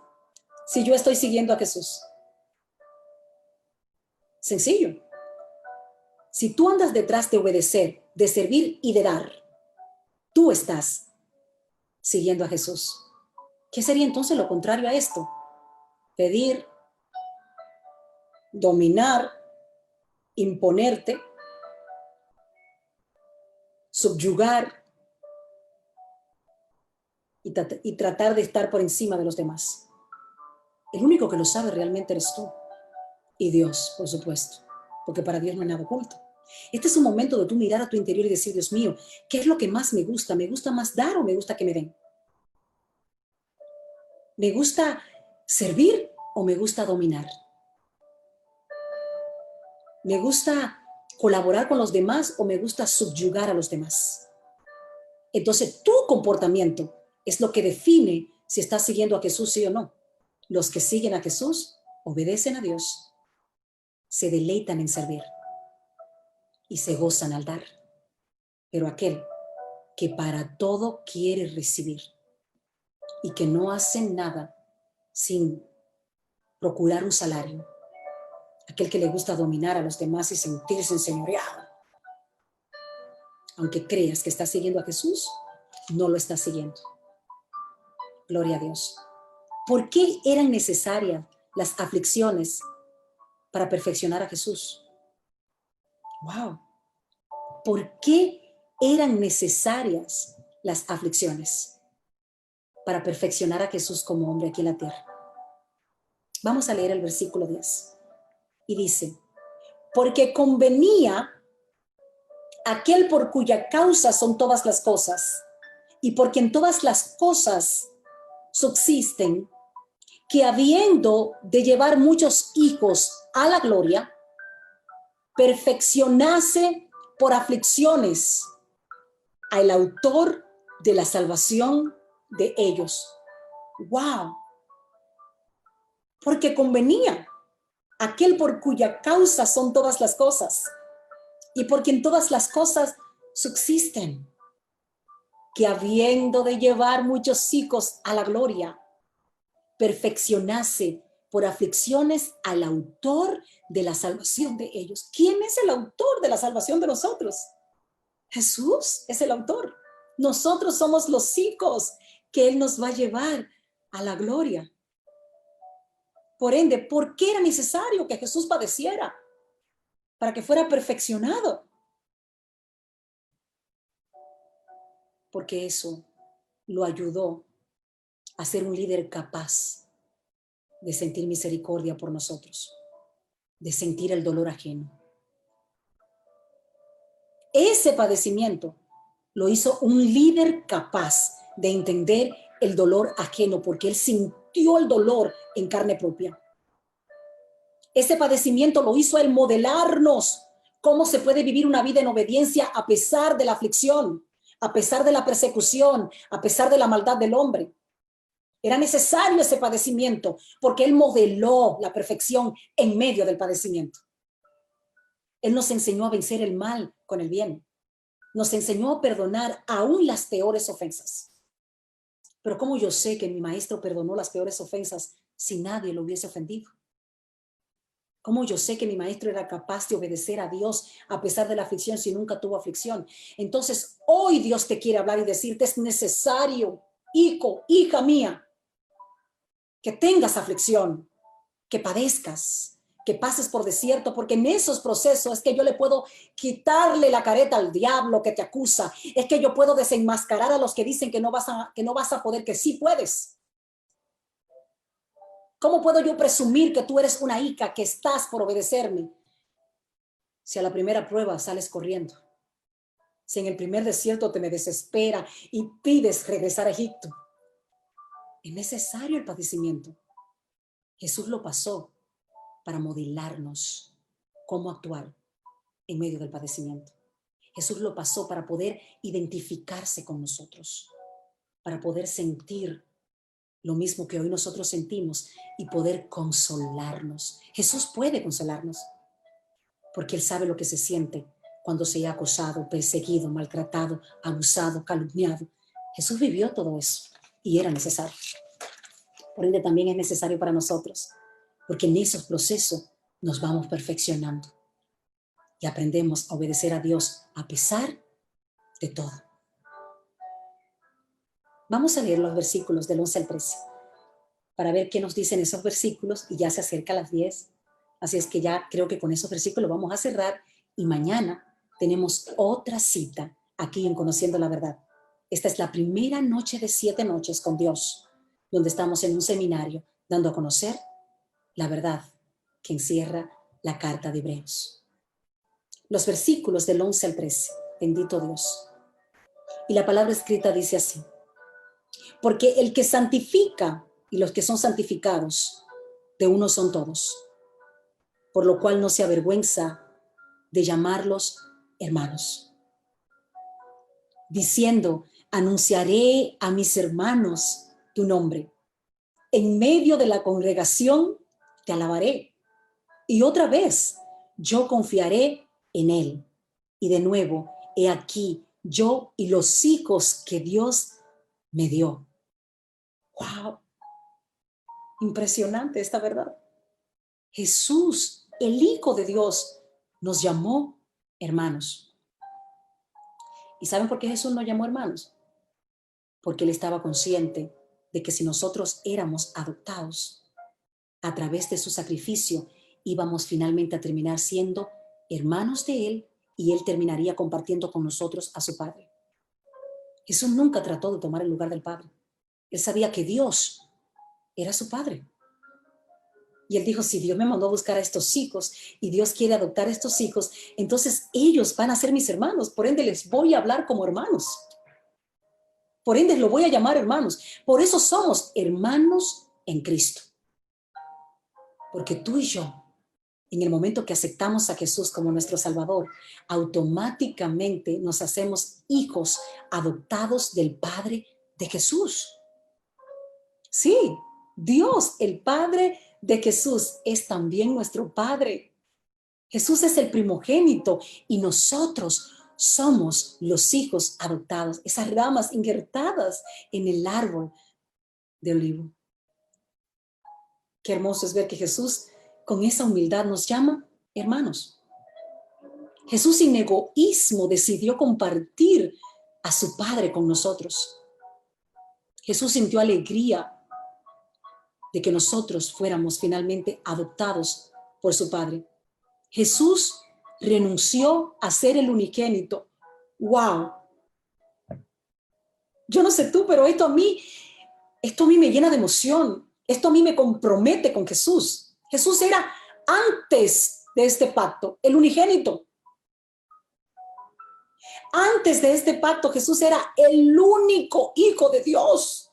Speaker 1: si yo estoy siguiendo a Jesús? Sencillo. Si tú andas detrás de obedecer, de servir y de dar, tú estás siguiendo a Jesús. ¿Qué sería entonces lo contrario a esto? Pedir, dominar, imponerte, subyugar y tratar de estar por encima de los demás. El único que lo sabe realmente eres tú. Y Dios, por supuesto, porque para Dios no hay nada oculto. Este es un momento de tú mirar a tu interior y decir, Dios mío, ¿qué es lo que más me gusta? ¿Me gusta más dar o me gusta que me den? ¿Me gusta servir o me gusta dominar? ¿Me gusta colaborar con los demás o me gusta subyugar a los demás? Entonces, tu comportamiento es lo que define si estás siguiendo a Jesús, sí o no. Los que siguen a Jesús obedecen a Dios, se deleitan en servir y se gozan al dar. Pero aquel que para todo quiere recibir y que no hace nada sin procurar un salario, aquel que le gusta dominar a los demás y sentirse enseñoreado, aunque creas que estás siguiendo a Jesús, no lo estás siguiendo. Gloria a Dios. ¿Por qué eran necesarias las aflicciones para perfeccionar a Jesús? ¡Wow! ¿Por qué eran necesarias las aflicciones para perfeccionar a Jesús como hombre aquí en la tierra? Vamos a leer el versículo 10. Y dice, porque convenía aquel por cuya causa son todas las cosas, y por quien todas las cosas subsisten, que habiendo de llevar muchos hijos a la gloria, perfeccionase por aflicciones al autor de la salvación de ellos. ¡Wow! Porque convenía. aquel por cuya causa son todas las cosas y por quien todas las cosas subsisten, que habiendo de llevar muchos hijos a la gloria, perfeccionase por aflicciones al autor de la salvación de ellos. ¿Quién es el autor de la salvación de nosotros? Jesús es el autor. Nosotros somos los hijos que Él nos va a llevar a la gloria. Por ende, ¿por qué era necesario que Jesús padeciera? Para que fuera perfeccionado. Porque eso lo ayudó a ser un líder capaz de sentir misericordia por nosotros, de sentir el dolor ajeno. Ese padecimiento lo hizo un líder capaz de entender el dolor ajeno, porque él sintió el dolor en carne propia. Ese padecimiento lo hizo él modelarnos cómo se puede vivir una vida en obediencia a pesar de la aflicción, a pesar de la persecución, a pesar de la maldad del hombre. Era necesario ese padecimiento porque él modeló la perfección en medio del padecimiento. Él nos enseñó a vencer el mal con el bien. Nos enseñó a perdonar aún las peores ofensas. Pero ¿cómo yo sé que mi maestro perdonó las peores ofensas si nadie lo hubiese ofendido? ¿Cómo yo sé que mi maestro era capaz de obedecer a Dios a pesar de la aflicción si nunca tuvo aflicción? Entonces, hoy Dios te quiere hablar y decirte, es necesario, hijo, hija mía, que tengas aflicción, que padezcas, que pases por desierto, porque en esos procesos es que yo le puedo quitarle la careta al diablo que te acusa, es que yo puedo desenmascarar a los que dicen que no vas a poder, que sí puedes. ¿Cómo puedo yo presumir que tú eres una hija, que estás por obedecerme? Si a la primera prueba sales corriendo, si en el primer desierto te me desespera y pides regresar a Egipto, es necesario el padecimiento. Jesús lo pasó para modelarnos cómo actuar en medio del padecimiento. Jesús lo pasó para poder identificarse con nosotros, para poder sentir lo mismo que hoy nosotros sentimos y poder consolarnos. Jesús puede consolarnos porque Él sabe lo que se siente cuando se ha acosado, perseguido, maltratado, abusado, calumniado. Jesús vivió todo eso y era necesario. Por ende, también es necesario para nosotros, porque en esos procesos nos vamos perfeccionando y aprendemos a obedecer a Dios a pesar de todo. Vamos a leer los versículos del 11 al 13 para ver qué nos dicen esos versículos, y ya se acerca a las 10. Así es que ya creo que con esos versículos vamos a cerrar y mañana tenemos otra cita aquí en Conociendo la Verdad. Esta es la primera noche de 7 noches con Dios, donde estamos en un seminario dando a conocer la verdad que encierra la carta de Hebreos. Los versículos del 11 al 13, bendito Dios. Y la palabra escrita dice así: porque el que santifica y los que son santificados, de uno son todos, por lo cual no se avergüenza de llamarlos hermanos, diciendo, anunciaré a mis hermanos tu nombre. En medio de la congregación te alabaré. Y otra vez, yo confiaré en él. Y de nuevo, he aquí, yo y los hijos que Dios me dio. ¡Wow! Impresionante esta verdad. Jesús, el Hijo de Dios, nos llamó hermanos. ¿Y saben por qué Jesús nos llamó hermanos? Porque Él estaba consciente de que si nosotros éramos adoptados a través de su sacrificio, íbamos finalmente a terminar siendo hermanos de Él y Él terminaría compartiendo con nosotros a su Padre. Jesús nunca trató de tomar el lugar del Padre. Él sabía que Dios era su Padre. Y Él dijo, si Dios me mandó a buscar a estos hijos y Dios quiere adoptar a estos hijos, entonces ellos van a ser mis hermanos. Por ende, les voy a hablar como hermanos. Por ende, lo voy a llamar hermanos. Por eso somos hermanos en Cristo. Porque tú y yo, en el momento que aceptamos a Jesús como nuestro Salvador, automáticamente nos hacemos hijos adoptados del Padre de Jesús. Sí, Dios, el Padre de Jesús es también nuestro Padre. Jesús es el primogénito y nosotros somos los hijos adoptados, esas ramas injertadas en el árbol de olivo. Qué hermoso es ver que Jesús con esa humildad nos llama hermanos. Jesús sin egoísmo decidió compartir a su Padre con nosotros. Jesús sintió alegría de que nosotros fuéramos finalmente adoptados por su Padre. Jesús renunció a ser el unigénito. ¡Wow! Yo no sé tú, pero esto a mí me llena de emoción. Esto a mí me compromete con Jesús. Jesús era antes de este pacto, el unigénito. Antes de este pacto, Jesús era el único hijo de Dios.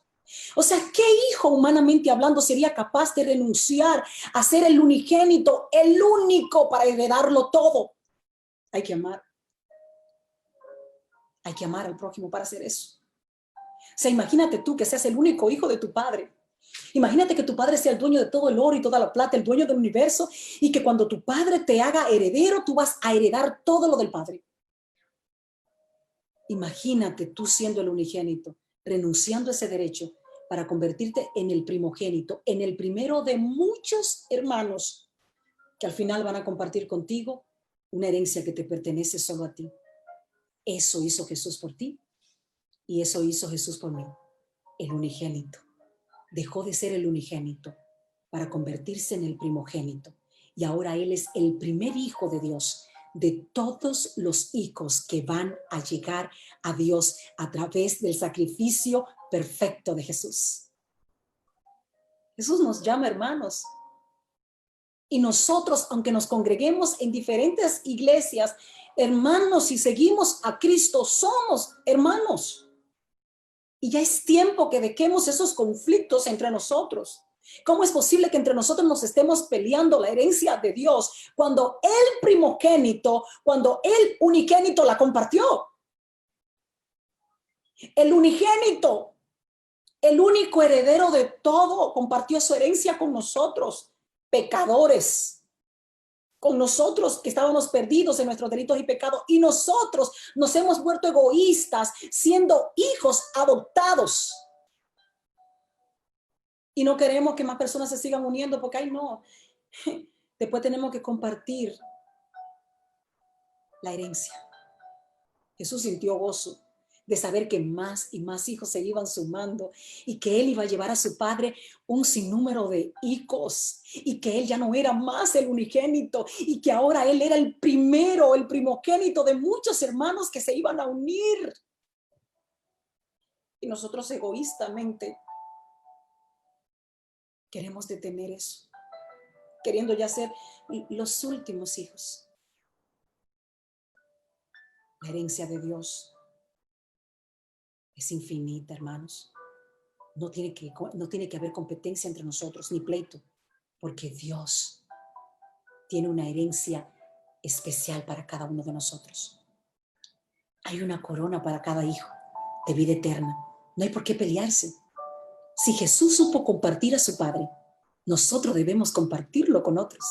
Speaker 1: O sea, ¿qué hijo humanamente hablando sería capaz de renunciar a ser el unigénito, el único para heredarlo todo? Hay que amar. Hay que amar al prójimo para hacer eso. O sea, imagínate tú que seas el único hijo de tu padre. Imagínate que tu padre sea el dueño de todo el oro y toda la plata, el dueño del universo, y que cuando tu padre te haga heredero, tú vas a heredar todo lo del padre. Imagínate tú siendo el unigénito, renunciando a ese derecho para convertirte en el primogénito, en el primero de muchos hermanos que al final van a compartir contigo una herencia que te pertenece solo a ti. Eso hizo Jesús por ti y eso hizo Jesús por mí, el unigénito. Dejó de ser el unigénito para convertirse en el primogénito. Y ahora Él es el primer hijo de Dios, de todos los hijos que van a llegar a Dios a través del sacrificio perfecto de Jesús. Jesús nos llama hermanos. Y nosotros, aunque nos congreguemos en diferentes iglesias, hermanos, si seguimos a Cristo, somos hermanos. Y ya es tiempo que dejemos esos conflictos entre nosotros. ¿Cómo es posible que entre nosotros nos estemos peleando la herencia de Dios cuando el primogénito, cuando el unigénito la compartió? El unigénito, el único heredero de todo, compartió su herencia con nosotros, pecadores. Con nosotros que estábamos perdidos en nuestros delitos y pecados, y nosotros nos hemos vuelto egoístas siendo hijos adoptados. Y no queremos que más personas se sigan uniendo porque, ay no, después tenemos que compartir la herencia. Jesús sintió gozo de saber que más y más hijos se iban sumando y que Él iba a llevar a su Padre un sinnúmero de hijos y que Él ya no era más el unigénito y que ahora Él era el primero, el primogénito de muchos hermanos que se iban a unir. Y nosotros egoístamente queremos detener eso, queriendo ya ser los últimos hijos. La herencia de Dios es infinita, hermanos. No tiene que haber competencia entre nosotros, ni pleito, porque Dios tiene una herencia especial para cada uno de nosotros. Hay una corona para cada hijo de vida eterna. No hay por qué pelearse. Si Jesús supo compartir a su Padre, nosotros debemos compartirlo con otros.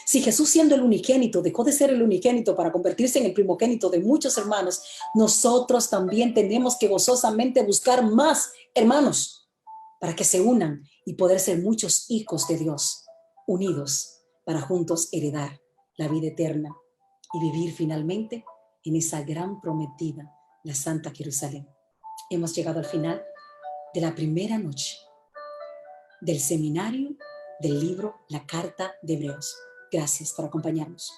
Speaker 1: Si Jesús, siendo el unigénito, dejó de ser el unigénito para convertirse en el primogénito de muchos hermanos, nosotros también tenemos que gozosamente buscar más hermanos para que se unan y poder ser muchos hijos de Dios, unidos para juntos heredar la vida eterna y vivir finalmente en esa gran prometida, la Santa Jerusalén. Hemos llegado al final de la primera noche del seminario del libro La Carta de Hebreos. Gracias por acompañarnos.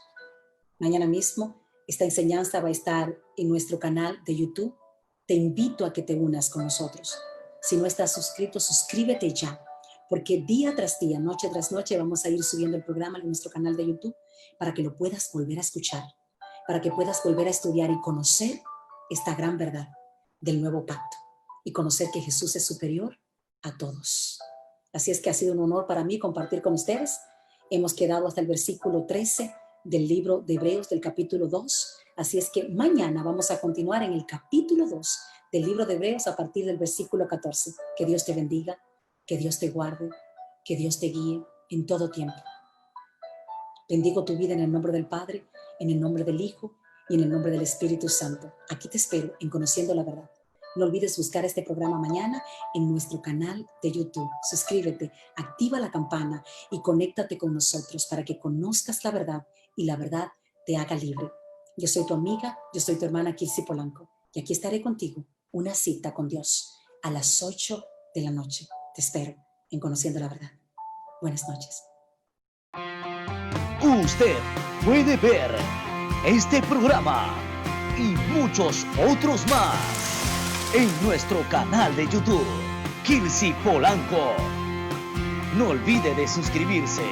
Speaker 1: Mañana mismo esta enseñanza va a estar en nuestro canal de YouTube. Te invito a que te unas con nosotros. Si no estás suscrito, suscríbete ya, porque día tras día, noche tras noche, vamos a ir subiendo el programa en nuestro canal de YouTube para que lo puedas volver a escuchar, para que puedas volver a estudiar y conocer esta gran verdad del nuevo pacto y conocer que Jesús es superior a todos. Así es que ha sido un honor para mí compartir con ustedes. Hemos quedado hasta el versículo 13 del libro de Hebreos, del capítulo 2. Así es que mañana vamos a continuar en el capítulo 2 del libro de Hebreos a partir del versículo 14. Que Dios te bendiga, que Dios te guarde, que Dios te guíe en todo tiempo. Bendigo tu vida en el nombre del Padre, en el nombre del Hijo y en el nombre del Espíritu Santo. Aquí te espero en Conociendo la Verdad. No olvides buscar este programa mañana en nuestro canal de YouTube. Suscríbete, activa la campana y conéctate con nosotros para que conozcas la verdad y la verdad te haga libre. Yo soy tu amiga, yo soy tu hermana Kirsi Polanco y aquí estaré contigo, una cita con Dios a las 8 de la noche. Te espero en Conociendo la Verdad. Buenas noches.
Speaker 2: Usted puede ver este programa y muchos otros más en nuestro canal de YouTube, Kirsi Polanco. No olvide de suscribirse